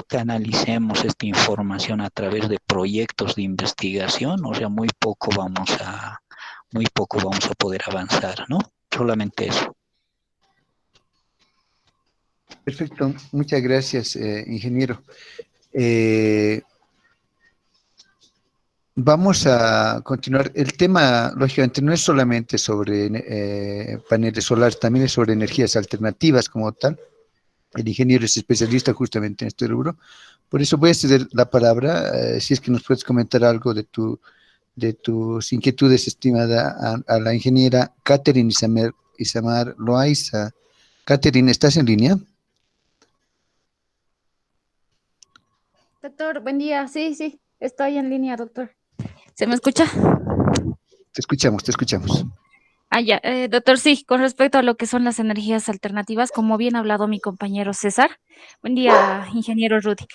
canalicemos esta información a través de proyectos de investigación, o sea, muy poco vamos a poder avanzar, ¿no? Solamente eso. Perfecto, muchas gracias, ingeniero. Vamos a continuar. El tema, lógicamente, no es solamente sobre paneles solares, también es sobre energías alternativas como tal. El ingeniero es especialista justamente en este rubro. Por eso voy a ceder la palabra, si es que nos puedes comentar algo de tus inquietudes, estimada, a la ingeniera Catherine Isamar Loaiza. Catherine, ¿estás en línea? Doctor, buen día. Sí, estoy en línea, doctor. ¿Se me escucha? Te escuchamos. Ya, doctor, sí, con respecto a lo que son las energías alternativas, como bien ha hablado mi compañero César. Buen día, ingeniero Rudy.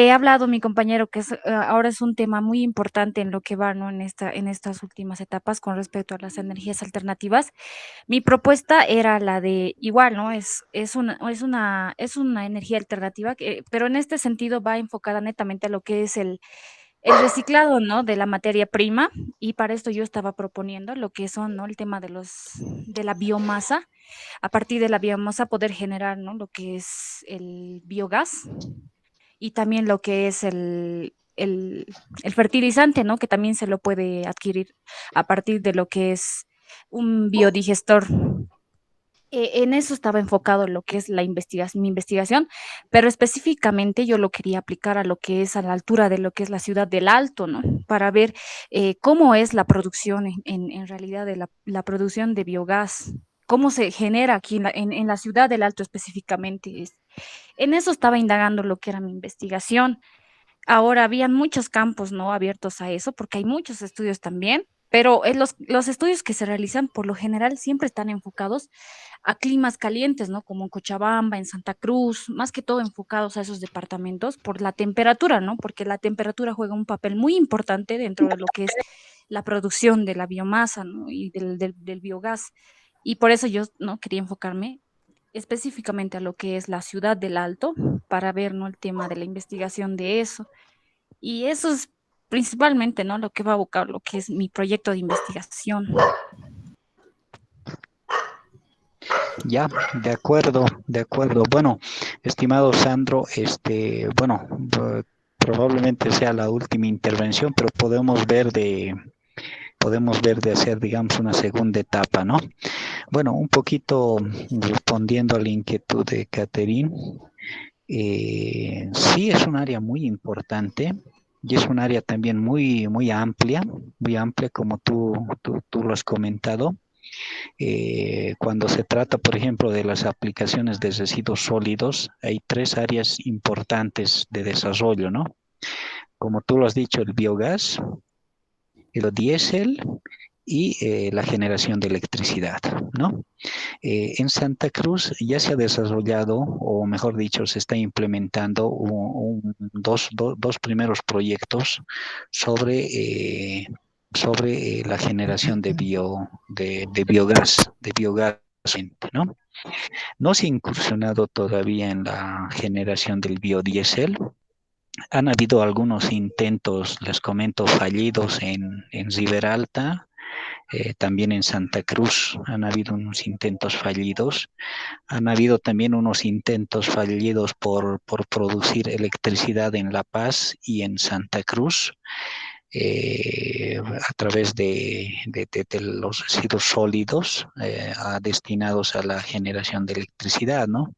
Ha hablado mi compañero que ahora es un tema muy importante en lo que va, ¿no? En estas últimas etapas con respecto a las energías alternativas. Mi propuesta era la de igual, ¿no? Es una energía alternativa, pero en este sentido va enfocada netamente a lo que es el reciclado, ¿no? De la materia prima, y para esto yo estaba proponiendo lo que son, ¿no? El tema de la biomasa, a partir de la biomasa poder generar, ¿no? Lo que es el biogás y también lo que es el fertilizante, ¿no? Que también se lo puede adquirir a partir de lo que es un biodigestor. En eso estaba enfocado lo que es mi investigación, pero específicamente yo lo quería aplicar a lo que es a la altura de lo que es la ciudad del Alto, ¿no? Para ver cómo es la producción en realidad de la producción de biogás, cómo se genera aquí en la ciudad del Alto específicamente. En eso estaba indagando lo que era mi investigación. Ahora, habían muchos campos no abiertos a eso, porque hay muchos estudios también, pero los estudios que se realizan por lo general siempre están enfocados a climas calientes, ¿no? Como en Cochabamba, en Santa Cruz, más que todo enfocados a esos departamentos por la temperatura, ¿no? Porque la temperatura juega un papel muy importante dentro de lo que es la producción de la biomasa, ¿no? Y del biogás. Y por eso yo, ¿no? Quería enfocarme específicamente a lo que es la ciudad del Alto para ver, ¿no? El tema de la investigación de eso. Y eso es principalmente, ¿no? Lo que va a abocar lo que es mi proyecto de investigación. Ya, de acuerdo, de acuerdo. Bueno, estimado Sandro, bueno, probablemente sea la última intervención, pero podemos ver de hacer, digamos, una segunda etapa, ¿no? Bueno, un poquito respondiendo a la inquietud de Catherine, sí es un área muy importante y es un área también muy amplia como tú lo has comentado. Cuando se trata, por ejemplo, de las aplicaciones de residuos sólidos, hay tres áreas importantes de desarrollo, ¿no? Como tú lo has dicho, el biogás, el diésel y la generación de electricidad, ¿no? En Santa Cruz ya se ha desarrollado, o mejor dicho, se está implementando dos primeros proyectos sobre la generación de biogás, ¿no? No se ha incursionado todavía en la generación del biodiesel. Han habido algunos intentos, les comento, fallidos en Riberalta, también en Santa Cruz han habido unos intentos fallidos. Han habido también unos intentos fallidos por producir electricidad en La Paz y en Santa Cruz. A través de los residuos sólidos destinados a la generación de electricidad, ¿no?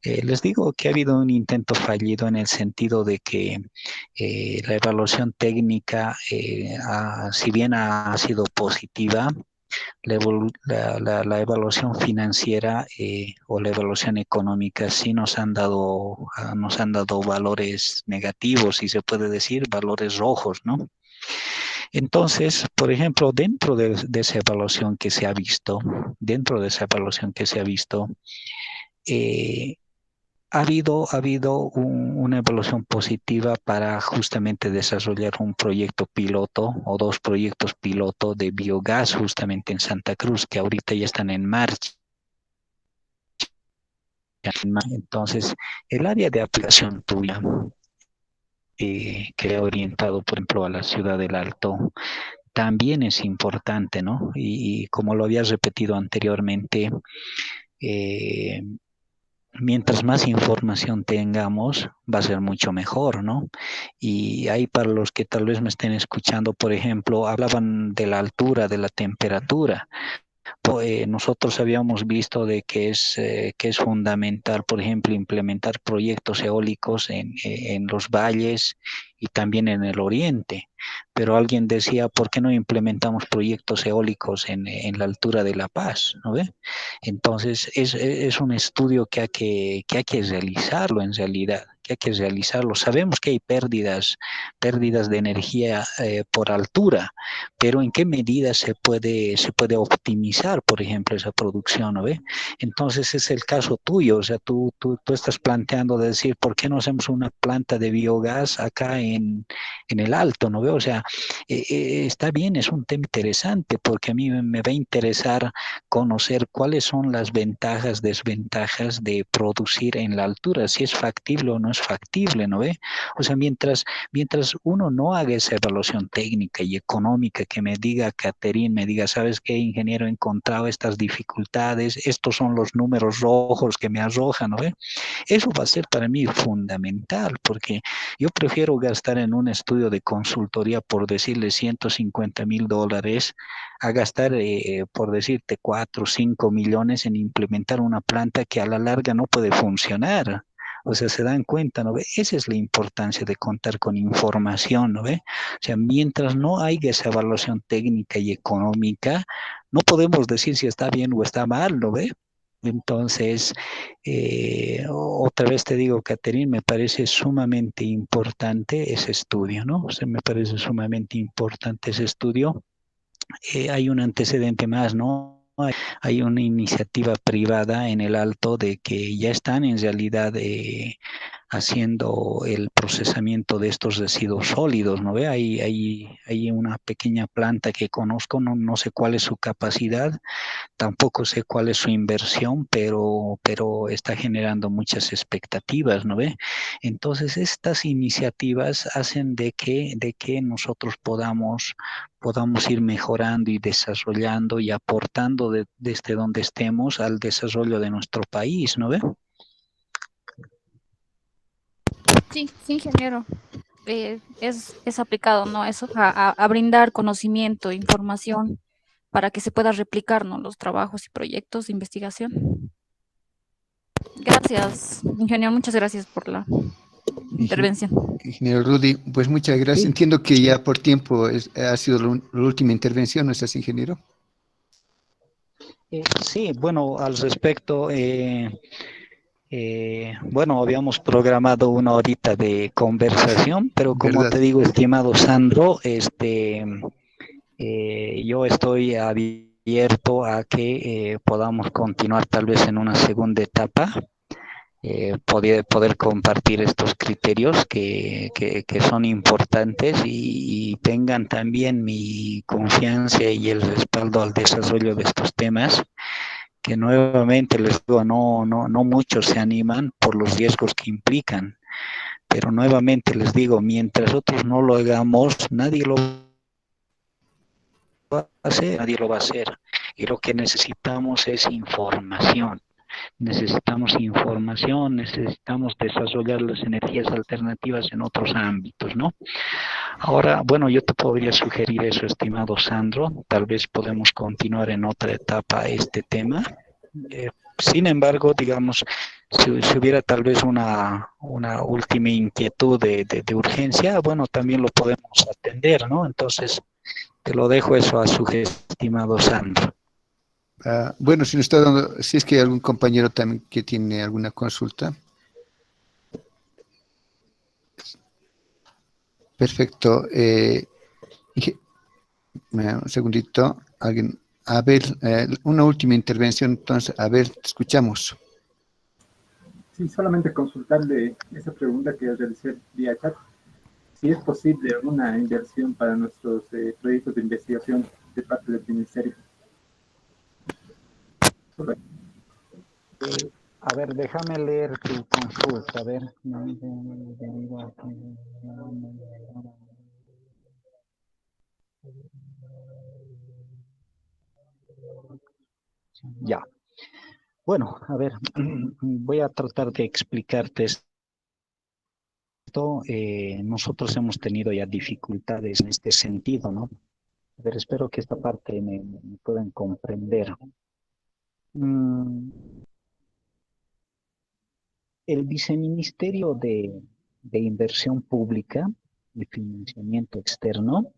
Les digo que ha habido un intento fallido en el sentido de que la evaluación técnica, si bien ha sido positiva, la evaluación financiera o la evaluación económica sí nos han dado valores negativos, si se puede decir, valores rojos, ¿no? Entonces, por ejemplo, de esa evaluación que se ha visto, eh, ha habido una evaluación positiva para justamente desarrollar un proyecto piloto o dos proyectos piloto de biogás justamente en Santa Cruz, que ahorita ya están en marcha. Entonces, el área de aplicación tuya, que ha orientado, por ejemplo, a la ciudad del Alto, también es importante, ¿no? Y como lo habías repetido anteriormente, eh, mientras más información tengamos, va a ser mucho mejor, ¿no? Y ahí para los que tal vez me estén escuchando, por ejemplo, hablaban de la altura, de la temperatura. Nosotros habíamos visto de que es fundamental, por ejemplo, implementar proyectos eólicos en los valles y también en el oriente. Pero alguien decía, ¿por qué no implementamos proyectos eólicos en la altura de La Paz? ¿No ve? Entonces, es un estudio que hay que realizarlo en realidad, que hay que realizarlo. Sabemos que hay pérdidas de energía por altura, pero ¿en qué medida se puede optimizar, por ejemplo, esa producción, ¿no ve? Entonces es el caso tuyo, o sea, tú estás planteando de decir, ¿por qué no hacemos una planta de biogás acá en el Alto, ¿no ve? O sea, está bien, es un tema interesante, porque a mí me va a interesar conocer cuáles son las ventajas, desventajas de producir en la altura, si es factible o no es es factible, ¿no ve? O sea, mientras uno no haga esa evaluación técnica y económica que me diga, Caterine, me diga, ¿sabes qué, ingeniero? He encontrado estas dificultades, estos son los números rojos que me arrojan, ¿no ve? Eso va a ser para mí fundamental, porque yo prefiero gastar en un estudio de consultoría, por decirle $150,000, a gastar, por decirte, 4 o 5 millones en implementar una planta que a la larga no puede funcionar. O sea, se dan cuenta, ¿no ve? Esa es la importancia de contar con información, ¿no ve? O sea, mientras no haya esa evaluación técnica y económica, no podemos decir si está bien o está mal, ¿no ve? Entonces, otra vez te digo, Caterine, me parece sumamente importante ese estudio, ¿no? O sea, me parece sumamente importante ese estudio. Hay un antecedente más, ¿no? Hay una iniciativa privada en el Alto de que ya están en realidad haciendo el procesamiento de estos residuos sólidos, ¿no ve? Hay una pequeña planta que conozco, no sé cuál es su capacidad, tampoco sé cuál es su inversión, pero está generando muchas expectativas, ¿no ve? Entonces, estas iniciativas hacen de que nosotros podamos ir mejorando y desarrollando y aportando desde donde estemos al desarrollo de nuestro país, ¿no ve? Sí, sí, ingeniero. Es aplicado, ¿no? Eso, a brindar conocimiento, información para que se pueda replicar, ¿no? Los trabajos y proyectos de investigación. Gracias, ingeniero. Muchas gracias por la Ingen- intervención. Ingeniero Rudy, pues muchas gracias. Sí. Entiendo que ya por tiempo ha sido la última intervención, ¿no estás, ingeniero? Sí, bueno, al respecto, bueno, habíamos programado una horita de conversación, pero como ¿Verdad? te digo, estimado Sandro, yo estoy abierto a que podamos continuar tal vez en una segunda etapa, poder compartir estos criterios que son importantes y tengan también mi confianza y el respaldo al desarrollo de estos temas que nuevamente les digo, no muchos se animan por los riesgos que implican, pero nuevamente les digo, mientras nosotros no lo hagamos, nadie lo va a hacer, nadie lo va a hacer. Y lo que necesitamos es información. Necesitamos desarrollar las energías alternativas en otros ámbitos, ¿no? Ahora, bueno, yo te podría sugerir eso, estimado Sandro, tal vez podemos continuar en otra etapa este tema. Sin embargo, digamos, si hubiera tal vez una última inquietud de urgencia, bueno, también lo podemos atender, ¿no? Entonces, te lo dejo eso a su estimado Sandro. Bueno, si nos está dando, si es que hay algún compañero también que tiene alguna consulta. Perfecto. Un segundito. Alguien, a ver, una última intervención, entonces, a ver, te escuchamos. Sí, solamente consultarle esa pregunta que realicé vía chat. Si es posible alguna inversión para nuestros proyectos de investigación de parte del Ministerio. A ver, déjame leer tu consulta, a ver. Ya. Bueno, a ver, voy a tratar de explicarte esto. Nosotros hemos tenido ya dificultades en este sentido, ¿no? A ver, espero que esta parte me puedan comprender. El Viceministerio de Inversión Pública y Financiamiento Externo,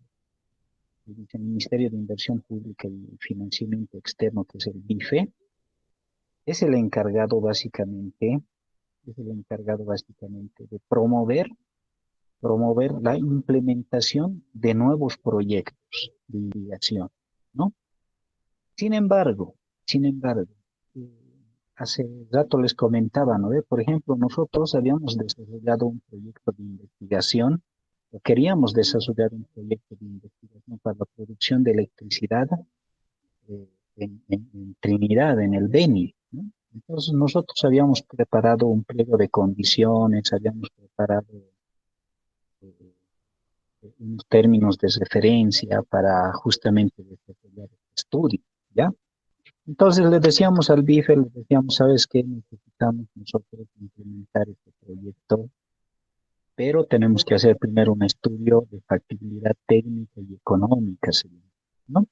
el Viceministerio de Inversión Pública y Financiamiento Externo, que es el BIFE, es el encargado básicamente de promover la implementación de nuevos proyectos de investigación, ¿no? Sin embargo, eh, hace rato les comentaba, ¿no? Por ejemplo, nosotros habíamos desarrollado un proyecto de investigación, o queríamos desarrollar un proyecto de investigación para la producción de electricidad en Trinidad, en el Beni, ¿no? Entonces nosotros habíamos preparado un pliego de condiciones, habíamos preparado eh, unos términos de referencia para justamente desarrollar el estudio, ¿ya? Entonces le decíamos al BIFE, le decíamos, ¿sabes qué? Necesitamos nosotros implementar este proyecto, pero tenemos que hacer primero un estudio de factibilidad técnica y económica, ¿no?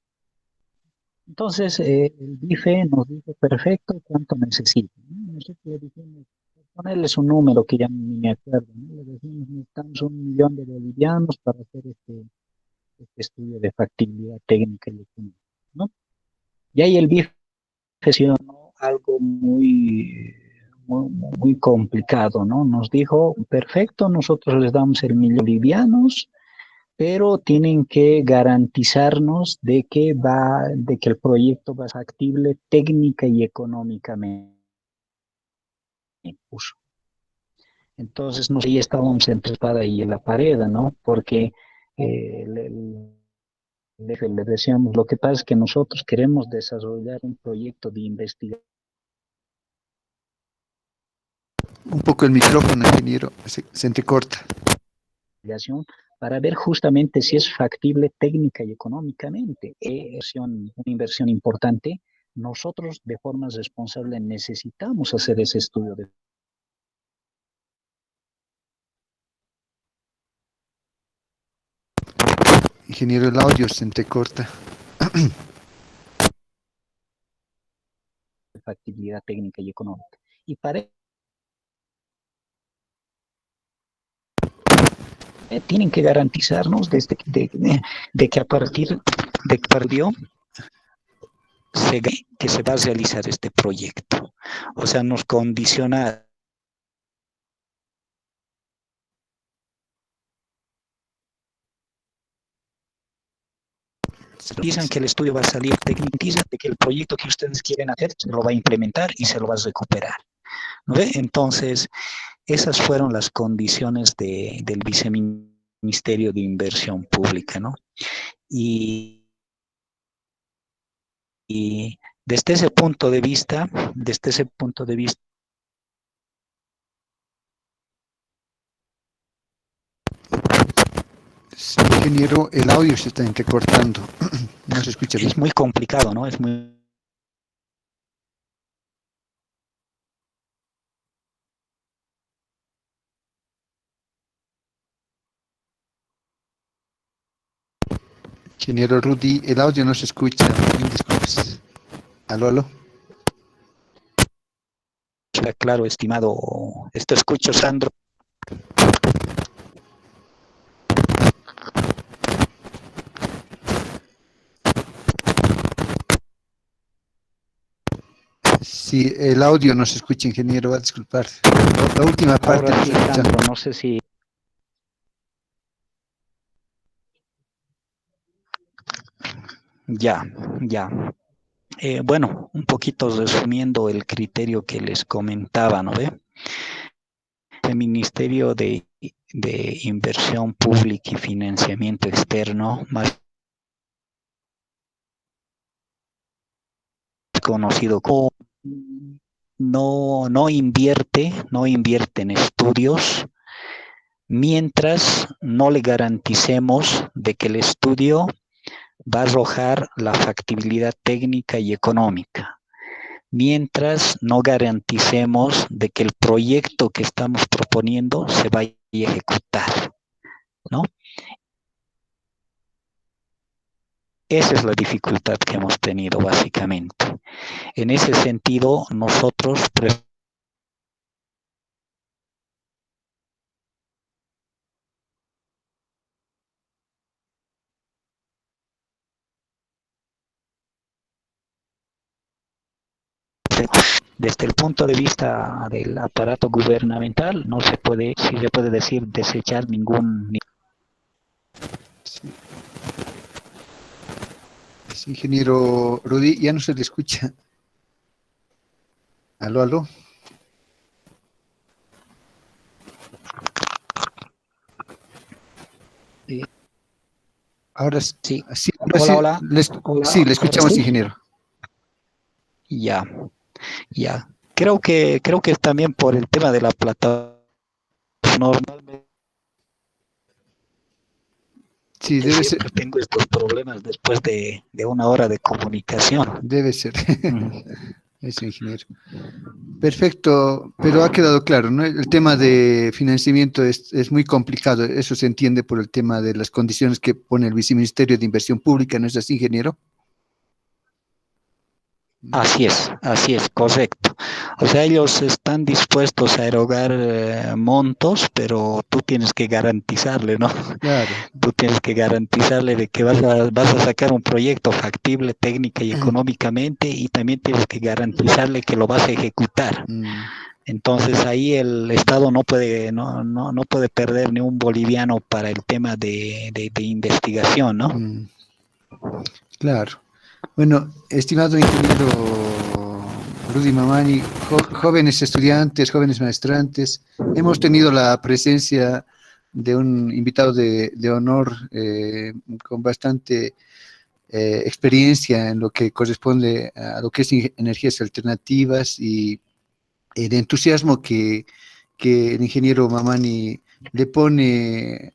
Entonces el BIFE nos dijo, perfecto, ¿cuánto necesita? ¿No? Nosotros le dijimos, ponerles un número que ya ni me acuerdo, ¿no? Le decimos, necesitamos 1 millón de bolivianos para hacer este estudio de factibilidad técnica y económica, ¿no? Y ahí el BIFE gestionó algo muy complicado, ¿no? Nos dijo, perfecto, nosotros les damos el 1 millón de bolivianos, pero tienen que garantizarnos de que el proyecto va a ser factible técnica y económicamente. Entonces, ahí estábamos entre la espada y la pared, ¿no? Porque le decíamos, lo que pasa es que nosotros queremos desarrollar un proyecto de investigación. Un poco el micrófono, ingeniero, se entrecorta. Para ver justamente si es factible técnica y económicamente. Una inversión importante. Nosotros de forma responsable necesitamos hacer ese estudio de Ingeniero, el audio se entrecorta. factibilidad técnica y económica. Y para tienen que garantizarnos de que a partir de que perdió que se va a realizar este proyecto. O sea, nos condiciona. Dicen que el estudio va a salir técnico, de que el proyecto que ustedes quieren hacer se lo va a implementar y se lo va a recuperar, ¿no ve? Entonces, esas fueron las condiciones del Viceministerio de Inversión Pública, ¿no? Y desde ese punto de vista, ingeniero, el audio se está entrecortando. No se escucha bien. Es muy complicado, ¿no? Es muy... Ingeniero Rudy, el audio no se escucha. Disculpas. Aló, aló. Claro, estimado. Esto escucho, Sandro. Sí, el audio no se escucha, ingeniero, va a disculpar. La última parte Ahora no sí, se escucha. Sandro, no sé si... Ya. Bueno, un poquito resumiendo el criterio que les comentaba, ¿no ve? El Ministerio de Inversión Pública y Financiamiento Externo, más conocido como no invierte en estudios mientras no le garanticemos de que el estudio va a arrojar la factibilidad técnica y económica, mientras no garanticemos de que el proyecto que estamos proponiendo se vaya a ejecutar, ¿no? Esa es la dificultad que hemos tenido básicamente. En ese sentido, nosotros desde el punto de vista del aparato gubernamental, no se puede, si se puede decir, desechar ningún... Sí. Sí, ingeniero Rudy, ya no se le escucha. Aló, aló. Ahora sí. Hola. Sí, le escuchamos, ingeniero. Ya. creo que también por el tema de la plataforma, normalmente Sí, debe ser, siempre tengo estos problemas después de una hora de comunicación. debe ser. Ujú. Eso, ingeniero. Perfecto, pero ha quedado claro, ¿no? El tema de financiamiento es muy complicado, eso se entiende por el tema de las condiciones que pone el Viceministerio de Inversión Pública, ¿no es así, ingeniero? Así es, correcto. O sea, ellos están dispuestos a erogar montos, pero tú tienes que garantizarle, ¿no? Claro. Tú tienes que garantizarle de que vas a sacar un proyecto factible técnica y económicamente y también tienes que garantizarle que lo vas a ejecutar. Mm, Entonces ahí el Estado no puede perder ni un boliviano para el tema de investigación, ¿no? claro. Bueno, estimado ingeniero Rudy Mamani, jóvenes estudiantes, jóvenes maestrantes, hemos tenido la presencia de un invitado de honor con bastante experiencia en lo que corresponde a lo que es energías alternativas y el entusiasmo que el ingeniero Mamani le pone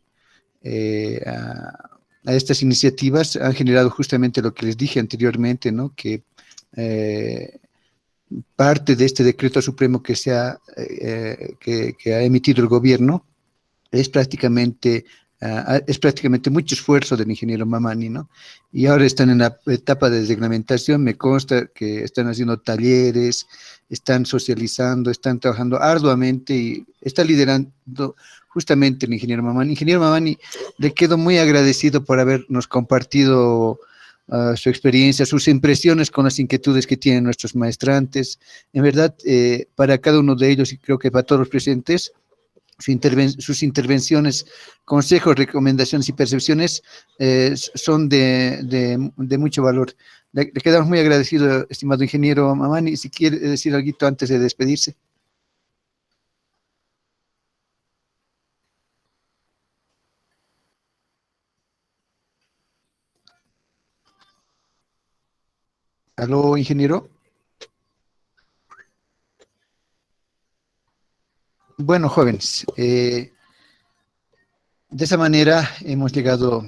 a estas iniciativas han generado justamente lo que les dije anteriormente, ¿no? Que eh, parte de este decreto supremo que ha emitido el gobierno es prácticamente mucho esfuerzo del ingeniero Mamani, ¿no? Y ahora están en la etapa de reglamentación, me consta que están haciendo talleres, están socializando, están trabajando arduamente y está liderando justamente el ingeniero Mamani. Ingeniero Mamani, le quedo muy agradecido por habernos compartido su experiencia, sus impresiones con las inquietudes que tienen nuestros maestrantes. En verdad, para cada uno de ellos y creo que para todos los presentes, sus intervenciones, consejos, recomendaciones y percepciones son de mucho valor. Le quedamos muy agradecidos, estimado ingeniero Mamani, si quiere decir algo antes de despedirse. ¿Aló, ingeniero? Bueno, jóvenes, de esa manera hemos llegado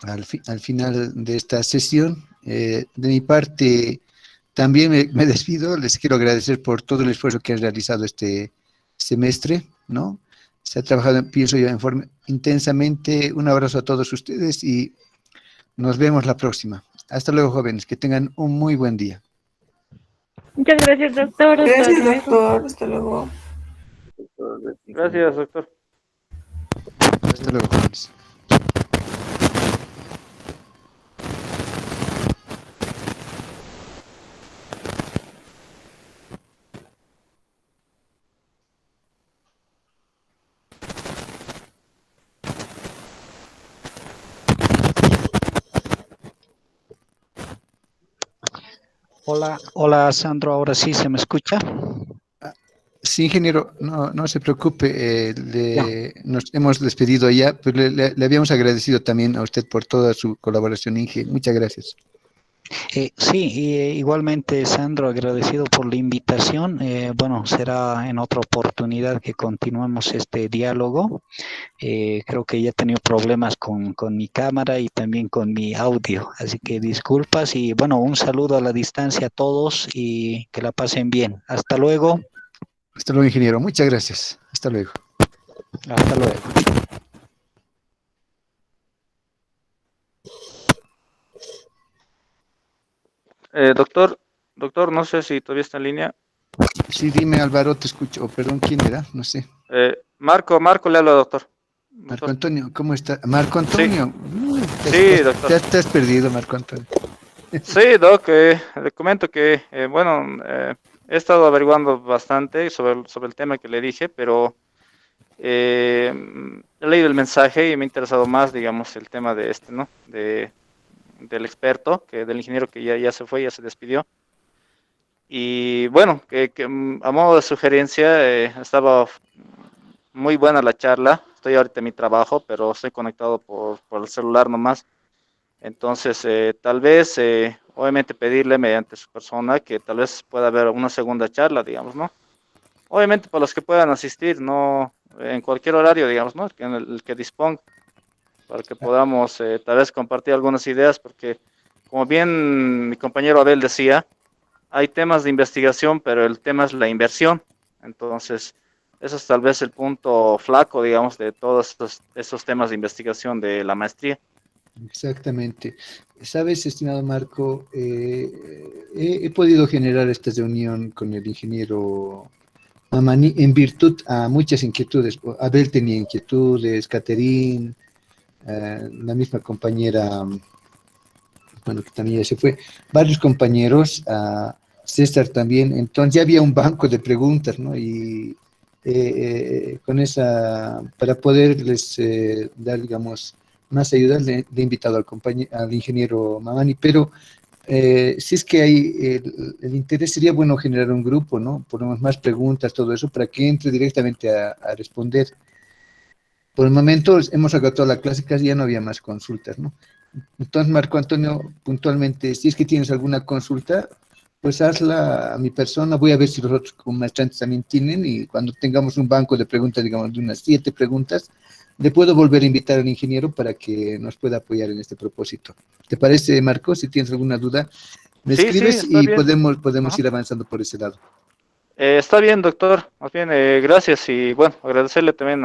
al final de esta sesión. De mi parte, también me despido. Les quiero agradecer por todo el esfuerzo que han realizado este semestre, ¿no? Se ha trabajado, pienso yo, en forma intensamente. Un abrazo a todos ustedes y nos vemos la próxima. Hasta luego, jóvenes. Que tengan un muy buen día. Muchas gracias, doctor. Hasta Gracias, luego. doctor. Hasta luego. Gracias, doctor. Hasta luego, jóvenes. Hola Sandro, ahora sí se me escucha. Sí, ingeniero, no se preocupe, Ya. Nos hemos despedido ya, pero le habíamos agradecido también a usted por toda su colaboración, Inge. Muchas gracias. Sí, igualmente Sandro, agradecido por la invitación. Bueno, será en otra oportunidad que continuemos este diálogo. Creo que ya he tenido problemas con mi cámara y también con mi audio, así que disculpas y bueno, un saludo a la distancia a todos y que la pasen bien. Hasta luego. Hasta luego, ingeniero. Muchas gracias. Hasta luego. Hasta luego. Doctor, no sé si todavía está en línea. Sí, dime, Álvaro, te escucho. Oh, perdón, ¿quién era? No sé. Marco le habla, doctor. Marco Antonio, ¿cómo está? Marco Sí, Antonio. sí, doctor. Te has perdido, Marco Antonio. Sí, Doc, le comento que, bueno, he estado averiguando bastante sobre el tema que le dije, pero he leído el mensaje y me ha interesado más, digamos, el tema de este, ¿no? Del experto, del ingeniero que ya se fue, ya se despidió. Y bueno, a modo de sugerencia, estaba muy buena la charla. Estoy ahorita en mi trabajo, pero estoy conectado por el celular nomás. Entonces, tal vez obviamente pedirle mediante su persona que tal vez pueda haber una segunda charla, digamos, ¿no? Obviamente para los que puedan asistir, no en cualquier horario, digamos, ¿no? En el que disponga, para que podamos tal vez compartir algunas ideas, porque como bien mi compañero Abel decía, hay temas de investigación, pero el tema es la inversión. Entonces, eso es tal vez el punto flaco, digamos, de todos estos temas de investigación de la maestría. Exactamente. Sabes, estimado Marco, he podido generar esta reunión con el ingeniero Mamani en virtud a muchas inquietudes. Abel tenía inquietudes, Caterín, la misma compañera, bueno, que también ya se fue, varios compañeros, César también. Entonces ya había un banco de preguntas, ¿no? Y con esa, para poderles dar, digamos, más ayuda, le he invitado al ingeniero Mamani, pero si es que hay el interés, sería bueno generar un grupo, ¿no? Ponemos más preguntas, todo eso, para que entre directamente a responder. Por el momento hemos agotado la clase, casi ya no había más consultas, ¿no? Entonces, Marco Antonio, puntualmente, si es que tienes alguna consulta, pues hazla a mi persona. Voy a ver si los otros maestrantes también tienen, y cuando tengamos un banco de preguntas, digamos, de unas 7 preguntas, le puedo volver a invitar al ingeniero para que nos pueda apoyar en este propósito. ¿Te parece, Marco? Si tienes alguna duda, me escribes y bien. podemos ir avanzando por ese lado. Está bien, doctor. Más bien, gracias y bueno, agradecerle también